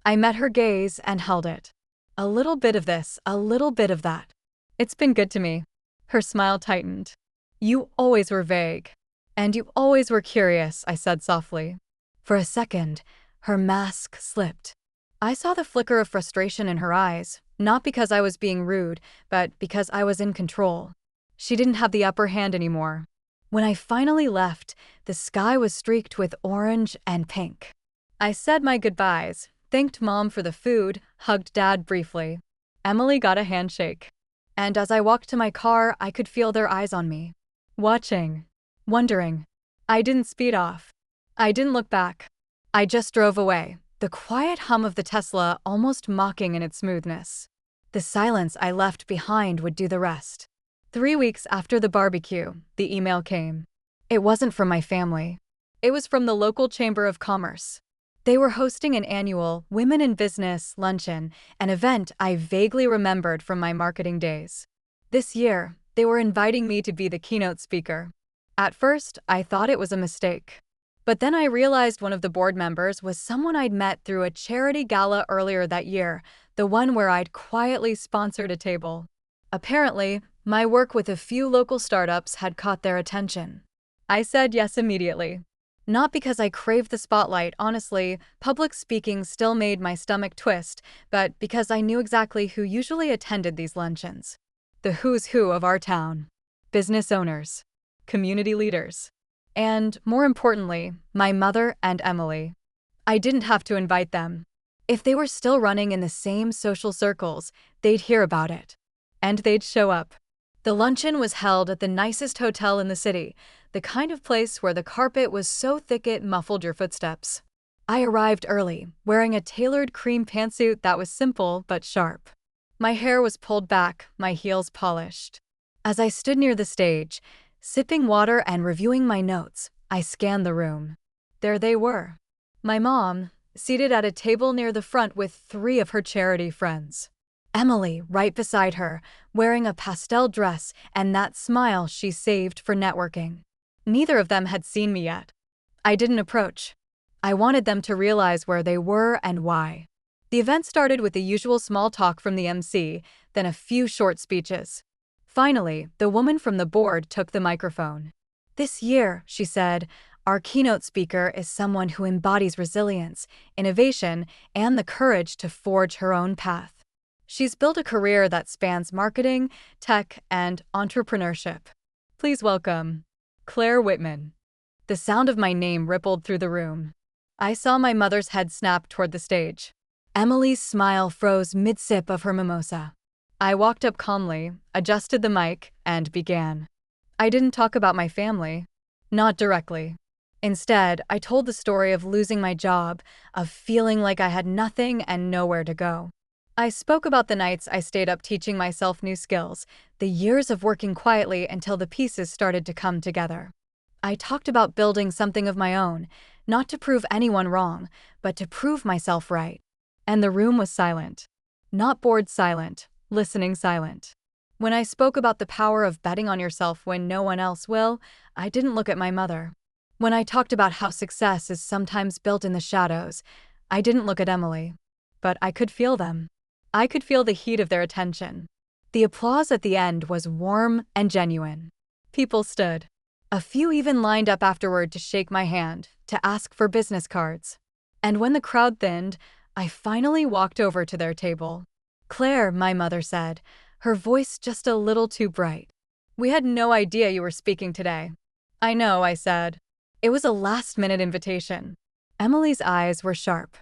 I met her gaze and held it. A little bit of this, a little bit of that. It's been good to me. Her smile tightened. You always were vague. And you always were curious, I said softly. For a second, her mask slipped. I saw the flicker of frustration in her eyes, not because I was being rude, but because I was in control. She didn't have the upper hand anymore. When I finally left, the sky was streaked with orange and pink. I said my goodbyes, thanked Mom for the food, hugged Dad briefly. Emily got a handshake. And as I walked to my car, I could feel their eyes on me. Watching. Wondering. I didn't speed off. I didn't look back. I just drove away, the quiet hum of the Tesla almost mocking in its smoothness. The silence I left behind would do the rest. 3 weeks after the barbecue, the email came. It wasn't from my family. It was from the local Chamber of Commerce. They were hosting an annual Women in Business luncheon, an event I vaguely remembered from my marketing days. This year, they were inviting me to be the keynote speaker. At first, I thought it was a mistake. But then I realized one of the board members was someone I'd met through a charity gala earlier that year, the one where I'd quietly sponsored a table. Apparently, my work with a few local startups had caught their attention. I said yes immediately. Not because I craved the spotlight, honestly, public speaking still made my stomach twist, but because I knew exactly who usually attended these luncheons. The who's who of our town. Business owners. Community leaders. And, more importantly, my mother and Emily. I didn't have to invite them. If they were still running in the same social circles, they'd hear about it. And they'd show up. The luncheon was held at the nicest hotel in the city, the kind of place where the carpet was so thick it muffled your footsteps. I arrived early, wearing a tailored cream pantsuit that was simple but sharp. My hair was pulled back, my heels polished. As I stood near the stage, sipping water and reviewing my notes, I scanned the room. There they were. My mom, seated at a table near the front with 3 of her charity friends. Emily, right beside her, wearing a pastel dress and that smile she saved for networking. Neither of them had seen me yet. I didn't approach. I wanted them to realize where they were and why. The event started with the usual small talk from the MC, then a few short speeches. Finally, the woman from the board took the microphone. "This year," she said, "our keynote speaker is someone who embodies resilience, innovation, and the courage to forge her own path. She's built a career that spans marketing, tech, and entrepreneurship. Please welcome Claire Whitman." The sound of my name rippled through the room. I saw my mother's head snap toward the stage. Emily's smile froze mid-sip of her mimosa. I walked up calmly, adjusted the mic, and began. I didn't talk about my family. Not directly. Instead, I told the story of losing my job, of feeling like I had nothing and nowhere to go. I spoke about the nights I stayed up teaching myself new skills, the years of working quietly until the pieces started to come together. I talked about building something of my own, not to prove anyone wrong, but to prove myself right. And the room was silent. Not bored silent, listening silent. When I spoke about the power of betting on yourself when no one else will, I didn't look at my mother. When I talked about how success is sometimes built in the shadows, I didn't look at Emily. But I could feel them. I could feel the heat of their attention. The applause at the end was warm and genuine. People stood. A few even lined up afterward to shake my hand, to ask for business cards. And when the crowd thinned, I finally walked over to their table. "Claire," my mother said, her voice just a little too bright. "We had no idea you were speaking today." "I know," I said. "It was a last-minute invitation." Emily's eyes were sharp.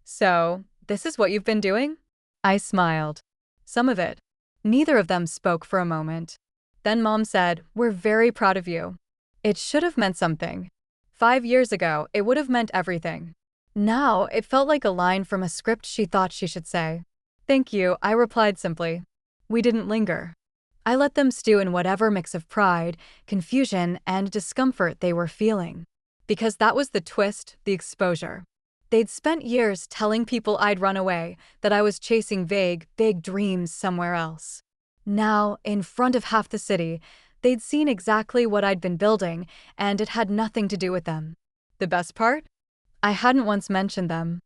"So, this is what you've been doing?" I smiled. "Some of it." Neither of them spoke for a moment. Then Mom said, "We're very proud of you." It should have meant something. 5 years ago, it would have meant everything. Now, it felt like a line from a script she thought she should say. "Thank you," I replied simply. We didn't linger. I let them stew in whatever mix of pride, confusion, and discomfort they were feeling. Because that was the twist, the exposure. They'd spent years telling people I'd run away, that I was chasing vague, big dreams somewhere else. Now, in front of half the city, they'd seen exactly what I'd been building, and it had nothing to do with them. The best part? I hadn't once mentioned them.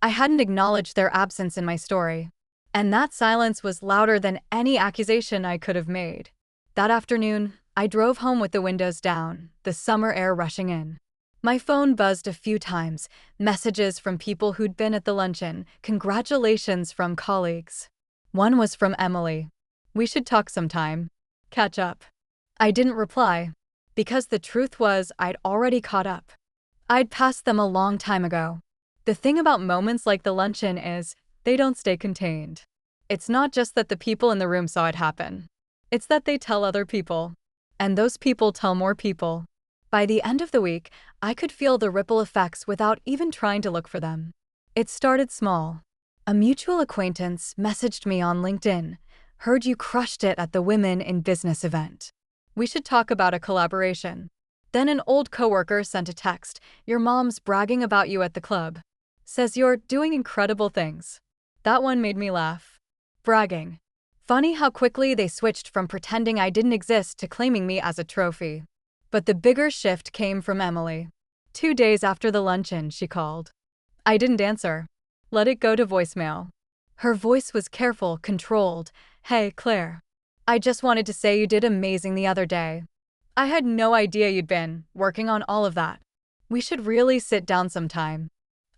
I hadn't acknowledged their absence in my story. And that silence was louder than any accusation I could have made. That afternoon, I drove home with the windows down, the summer air rushing in. My phone buzzed a few times, messages from people who'd been at the luncheon, congratulations from colleagues. One was from Emily. "We should talk sometime. Catch up." I didn't reply, because the truth was I'd already caught up. I'd passed them a long time ago. The thing about moments like the luncheon is, they don't stay contained. It's not just that the people in the room saw it happen. It's that they tell other people. And those people tell more people. By the end of the week, I could feel the ripple effects without even trying to look for them. It started small. A mutual acquaintance messaged me on LinkedIn, "Heard you crushed it at the Women in Business event. We should talk about a collaboration." Then an old coworker sent a text, "Your mom's bragging about you at the club. Says you're doing incredible things." That one made me laugh. Bragging. Funny how quickly they switched from pretending I didn't exist to claiming me as a trophy. But the bigger shift came from Emily. 2 days after the luncheon, she called. I didn't answer. Let it go to voicemail. Her voice was careful, controlled. "Hey, Claire. I just wanted to say you did amazing the other day. I had no idea you'd been working on all of that. We should really sit down sometime.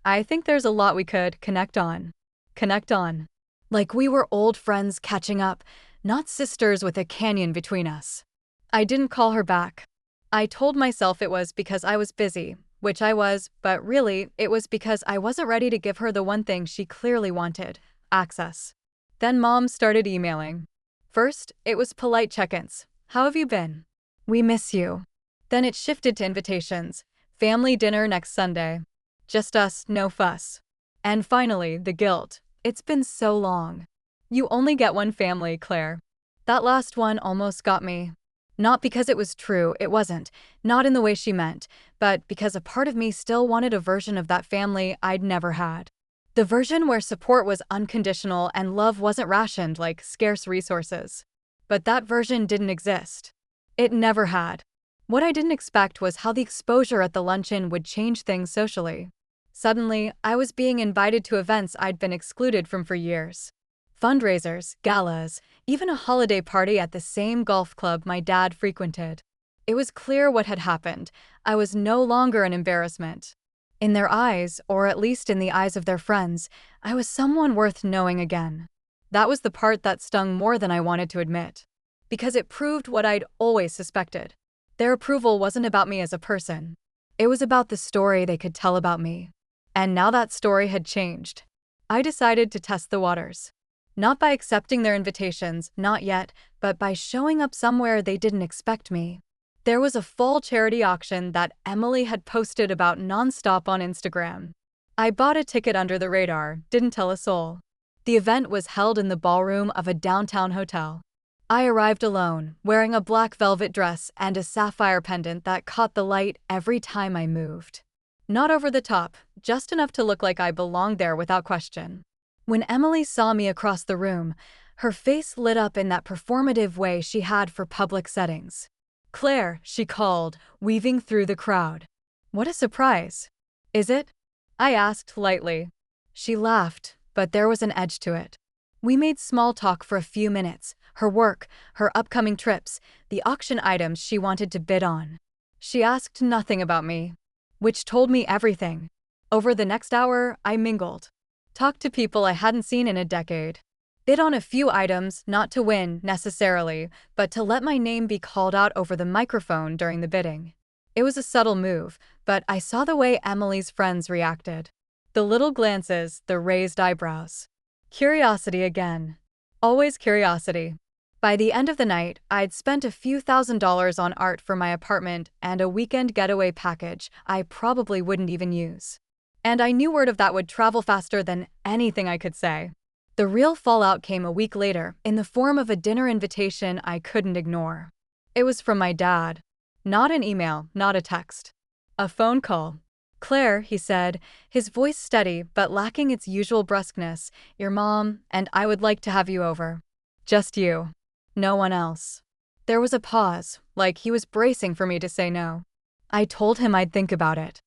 I think there's a lot we could connect on." Connect on. Like we were old friends catching up, not sisters with a canyon between us. I didn't call her back. I told myself it was because I was busy, which I was, but really, it was because I wasn't ready to give her the one thing she clearly wanted: access. Then Mom started emailing. First, it was polite check-ins. "How have you been? We miss you." Then it shifted to invitations. "Family dinner next Sunday. Just us, no fuss." And finally, the guilt. "It's been so long. You only get one family, Claire." That last one almost got me. Not because it was true, it wasn't. Not in the way she meant, but because a part of me still wanted a version of that family I'd never had. The version where support was unconditional and love wasn't rationed like scarce resources. But that version didn't exist. It never had. What I didn't expect was how the exposure at the luncheon would change things socially. Suddenly, I was being invited to events I'd been excluded from for years. Fundraisers, galas, even a holiday party at the same golf club my dad frequented. It was clear what had happened. I was no longer an embarrassment. In their eyes, or at least in the eyes of their friends, I was someone worth knowing again. That was the part that stung more than I wanted to admit. Because it proved what I'd always suspected. Their approval wasn't about me as a person. It was about the story they could tell about me. And now that story had changed. I decided to test the waters. Not by accepting their invitations, not yet, but by showing up somewhere they didn't expect me. There was a fall charity auction that Emily had posted about nonstop on Instagram. I bought a ticket under the radar, didn't tell a soul. The event was held in the ballroom of a downtown hotel. I arrived alone, wearing a black velvet dress and a sapphire pendant that caught the light every time I moved. Not over the top, just enough to look like I belonged there without question. When Emily saw me across the room, her face lit up in that performative way she had for public settings. "Claire," she called, weaving through the crowd. "What a surprise." "Is it?" I asked lightly. She laughed, but there was an edge to it. We made small talk for a few minutes, her work, her upcoming trips, the auction items she wanted to bid on. She asked nothing about me, which told me everything. Over the next hour, I mingled. Talked to people I hadn't seen in a decade. Bid on a few items, not to win, necessarily, but to let my name be called out over the microphone during the bidding. It was a subtle move, but I saw the way Emily's friends reacted. The little glances, the raised eyebrows. Curiosity again. Always curiosity. By the end of the night, I'd spent a few $1,000s on art for my apartment and a weekend getaway package I probably wouldn't even use. And I knew word of that would travel faster than anything I could say. The real fallout came a week later, in the form of a dinner invitation I couldn't ignore. It was from my dad. Not an email, not a text. A phone call. "Claire," he said, his voice steady but lacking its usual brusqueness, "your mom and I would like to have you over. Just you. No one else." There was a pause, like he was bracing for me to say no. I told him I'd think about it.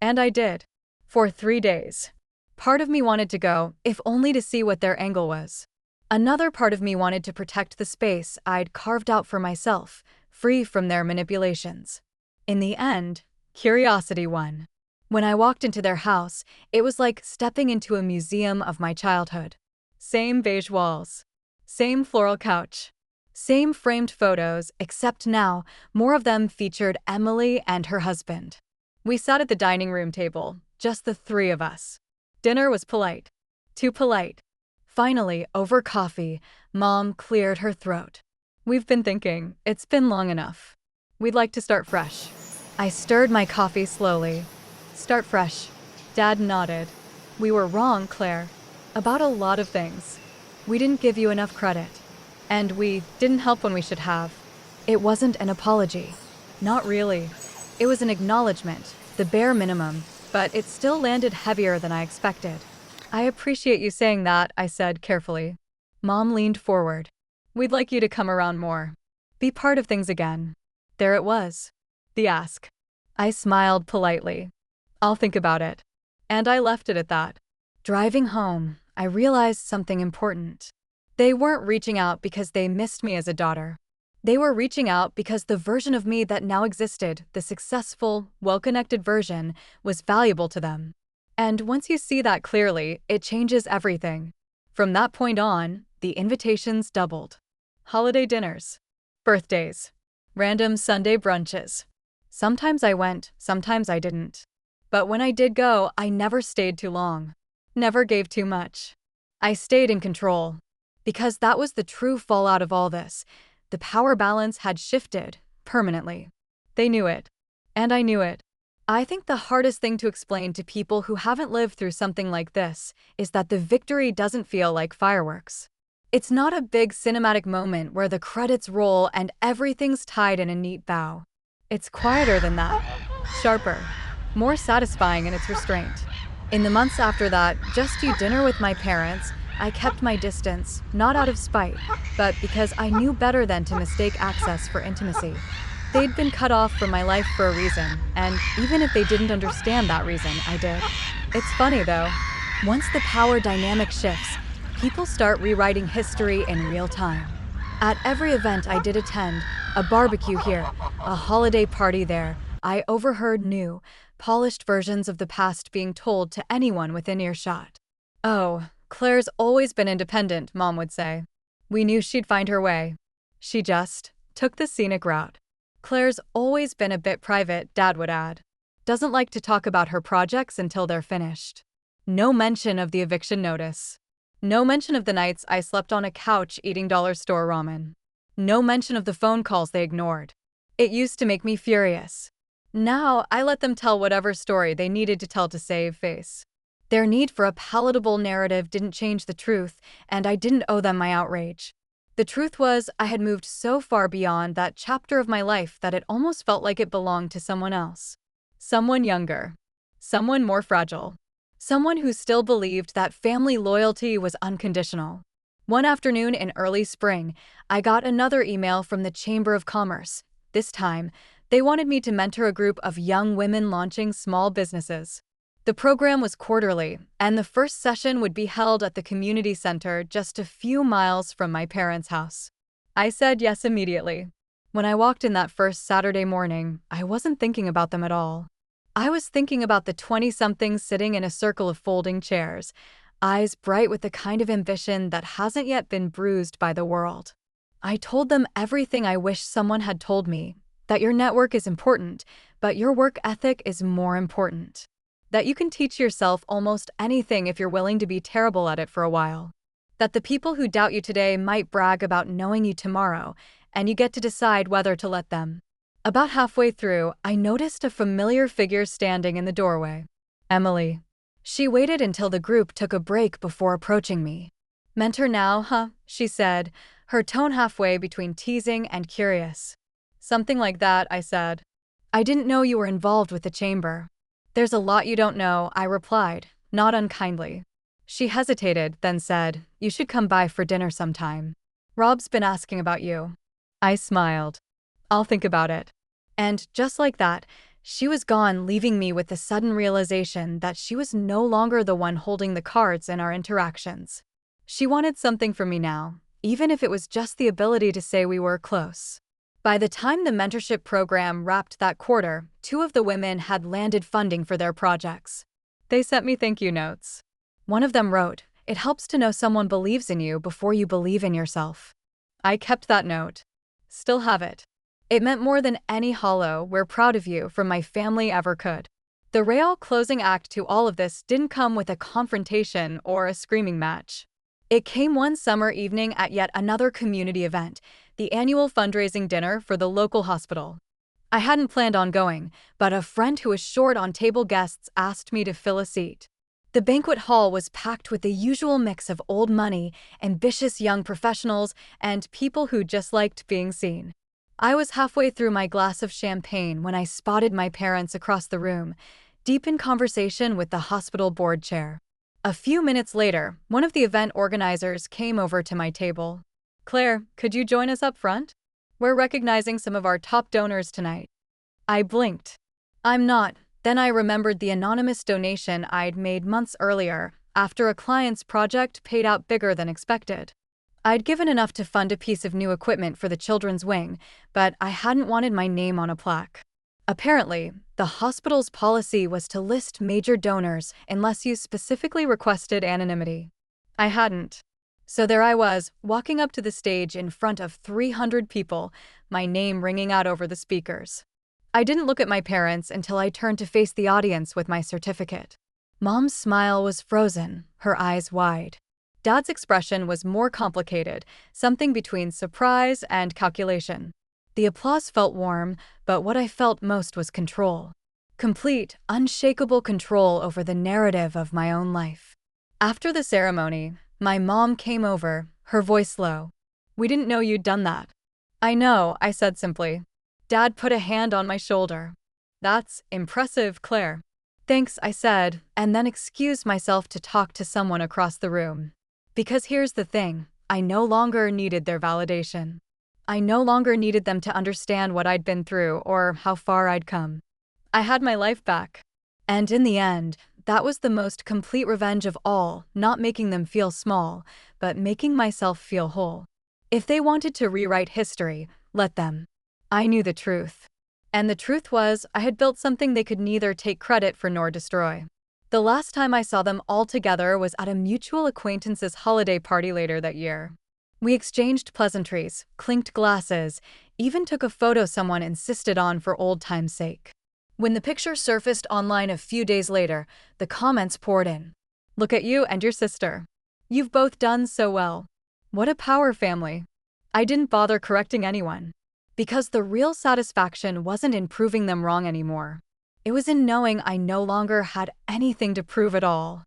And I did. For 3 days. Part of me wanted to go, if only to see what their angle was. Another part of me wanted to protect the space I'd carved out for myself, free from their manipulations. In the end, curiosity won. When I walked into their house, it was like stepping into a museum of my childhood. Same beige walls. Same floral couch. Same framed photos, except now, more of them featured Emily and her husband. We sat at the dining room table, just the three of us. Dinner was polite. Too polite. Finally, over coffee, Mom cleared her throat. "We've been thinking, it's been long enough. We'd like to start fresh." I stirred my coffee slowly. "Start fresh." Dad nodded. "We were wrong, Claire. About a lot of things. We didn't give you enough credit. And we didn't help when we should have." It wasn't an apology. Not really. It was an acknowledgement, the bare minimum, but it still landed heavier than I expected. "I appreciate you saying that," I said carefully. Mom leaned forward. "We'd like you to come around more. Be part of things again." There it was. The ask. I smiled politely. "I'll think about it." And I left it at that. Driving home, I realized something important. They weren't reaching out because they missed me as a daughter. They were reaching out because the version of me that now existed, the successful, well-connected version, was valuable to them. And once you see that clearly, it changes everything. From that point on, the invitations doubled. Holiday dinners. Birthdays. Random Sunday brunches. Sometimes I went, sometimes I didn't. But when I did go, I never stayed too long. Never gave too much. I stayed in control. Because that was the true fallout of all this. The power balance had shifted, permanently. They knew it. And I knew it. I think the hardest thing to explain to people who haven't lived through something like this is that the victory doesn't feel like fireworks. It's not a big cinematic moment where the credits roll and everything's tied in a neat bow. It's quieter than that, sharper, more satisfying in its restraint. In the months after that, just to dinner with my parents, I kept my distance, not out of spite, but because I knew better than to mistake access for intimacy. They'd been cut off from my life for a reason, and even if they didn't understand that reason, I did. It's funny though. Once the power dynamic shifts, people start rewriting history in real time. At every event I did attend, a barbecue here, a holiday party there, I overheard new, polished versions of the past being told to anyone within earshot. "Oh, Claire's always been independent," Mom would say. "We knew she'd find her way. She just took the scenic route." "Claire's always been a bit private," Dad would add. "Doesn't like to talk about her projects until they're finished." No mention of the eviction notice. No mention of the nights I slept on a couch eating dollar store ramen. No mention of the phone calls they ignored. It used to make me furious. Now, I let them tell whatever story they needed to tell to save face. Their need for a palatable narrative didn't change the truth, and I didn't owe them my outrage. The truth was, I had moved so far beyond that chapter of my life that it almost felt like it belonged to someone else. Someone younger. Someone more fragile. Someone who still believed that family loyalty was unconditional. One afternoon in early spring, I got another email from the Chamber of Commerce. This time, they wanted me to mentor a group of young women launching small businesses. The program was quarterly, and the first session would be held at the community center just a few miles from my parents' house. I said yes immediately. When I walked in that first Saturday morning, I wasn't thinking about them at all. I was thinking about the 20-somethings sitting in a circle of folding chairs, eyes bright with the kind of ambition that hasn't yet been bruised by the world. I told them everything I wish someone had told me, that your network is important, but your work ethic is more important. That you can teach yourself almost anything if you're willing to be terrible at it for a while. That the people who doubt you today might brag about knowing you tomorrow, and you get to decide whether to let them. About halfway through, I noticed a familiar figure standing in the doorway. Emily. She waited until the group took a break before approaching me. "Mentor now, huh?" she said, her tone halfway between teasing and curious. "Something like that," I said. "I didn't know you were involved with the chamber." "There's a lot you don't know," I replied, not unkindly. She hesitated, then said, "You should come by for dinner sometime. Rob's been asking about you." I smiled. "I'll think about it." And just like that, she was gone, leaving me with the sudden realization that she was no longer the one holding the cards in our interactions. She wanted something from me now, even if it was just the ability to say we were close. By the time the mentorship program wrapped that quarter, 2 of the women had landed funding for their projects. They sent me thank you notes. One of them wrote, "It helps to know someone believes in you before you believe in yourself." I kept that note. Still have it. It meant more than any hollow "we're proud of you" from my family ever could. The real closing act to all of this didn't come with a confrontation or a screaming match. It came one summer evening at yet another community event, the annual fundraising dinner for the local hospital. I hadn't planned on going, but a friend who was short on table guests asked me to fill a seat. The banquet hall was packed with the usual mix of old money, ambitious young professionals, and people who just liked being seen. I was halfway through my glass of champagne when I spotted my parents across the room, deep in conversation with the hospital board chair. A few minutes later, one of the event organizers came over to my table. "Claire, could you join us up front? We're recognizing some of our top donors tonight." I blinked. "I'm not." Then I remembered the anonymous donation I'd made months earlier, after a client's project paid out bigger than expected. I'd given enough to fund a piece of new equipment for the children's wing, but I hadn't wanted my name on a plaque. Apparently, the hospital's policy was to list major donors unless you specifically requested anonymity. I hadn't. So there I was, walking up to the stage in front of 300 people, my name ringing out over the speakers. I didn't look at my parents until I turned to face the audience with my certificate. Mom's smile was frozen, her eyes wide. Dad's expression was more complicated, something between surprise and calculation. The applause felt warm, but what I felt most was control. Complete, unshakable control over the narrative of my own life. After the ceremony, my mom came over, her voice low. "We didn't know you'd done that." "I know," I said simply. Dad put a hand on my shoulder. "That's impressive, Claire." "Thanks," I said, and then excused myself to talk to someone across the room. Because here's the thing, I no longer needed their validation. I no longer needed them to understand what I'd been through or how far I'd come. I had my life back. And in the end, that was the most complete revenge of all, not making them feel small, but making myself feel whole. If they wanted to rewrite history, let them. I knew the truth. And the truth was, I had built something they could neither take credit for nor destroy. The last time I saw them all together was at a mutual acquaintance's holiday party later that year. We exchanged pleasantries, clinked glasses, even took a photo someone insisted on for old time's sake. When the picture surfaced online a few days later, the comments poured in. "Look at you and your sister. You've both done so well. What a power family." I didn't bother correcting anyone. Because the real satisfaction wasn't in proving them wrong anymore. It was in knowing I no longer had anything to prove at all.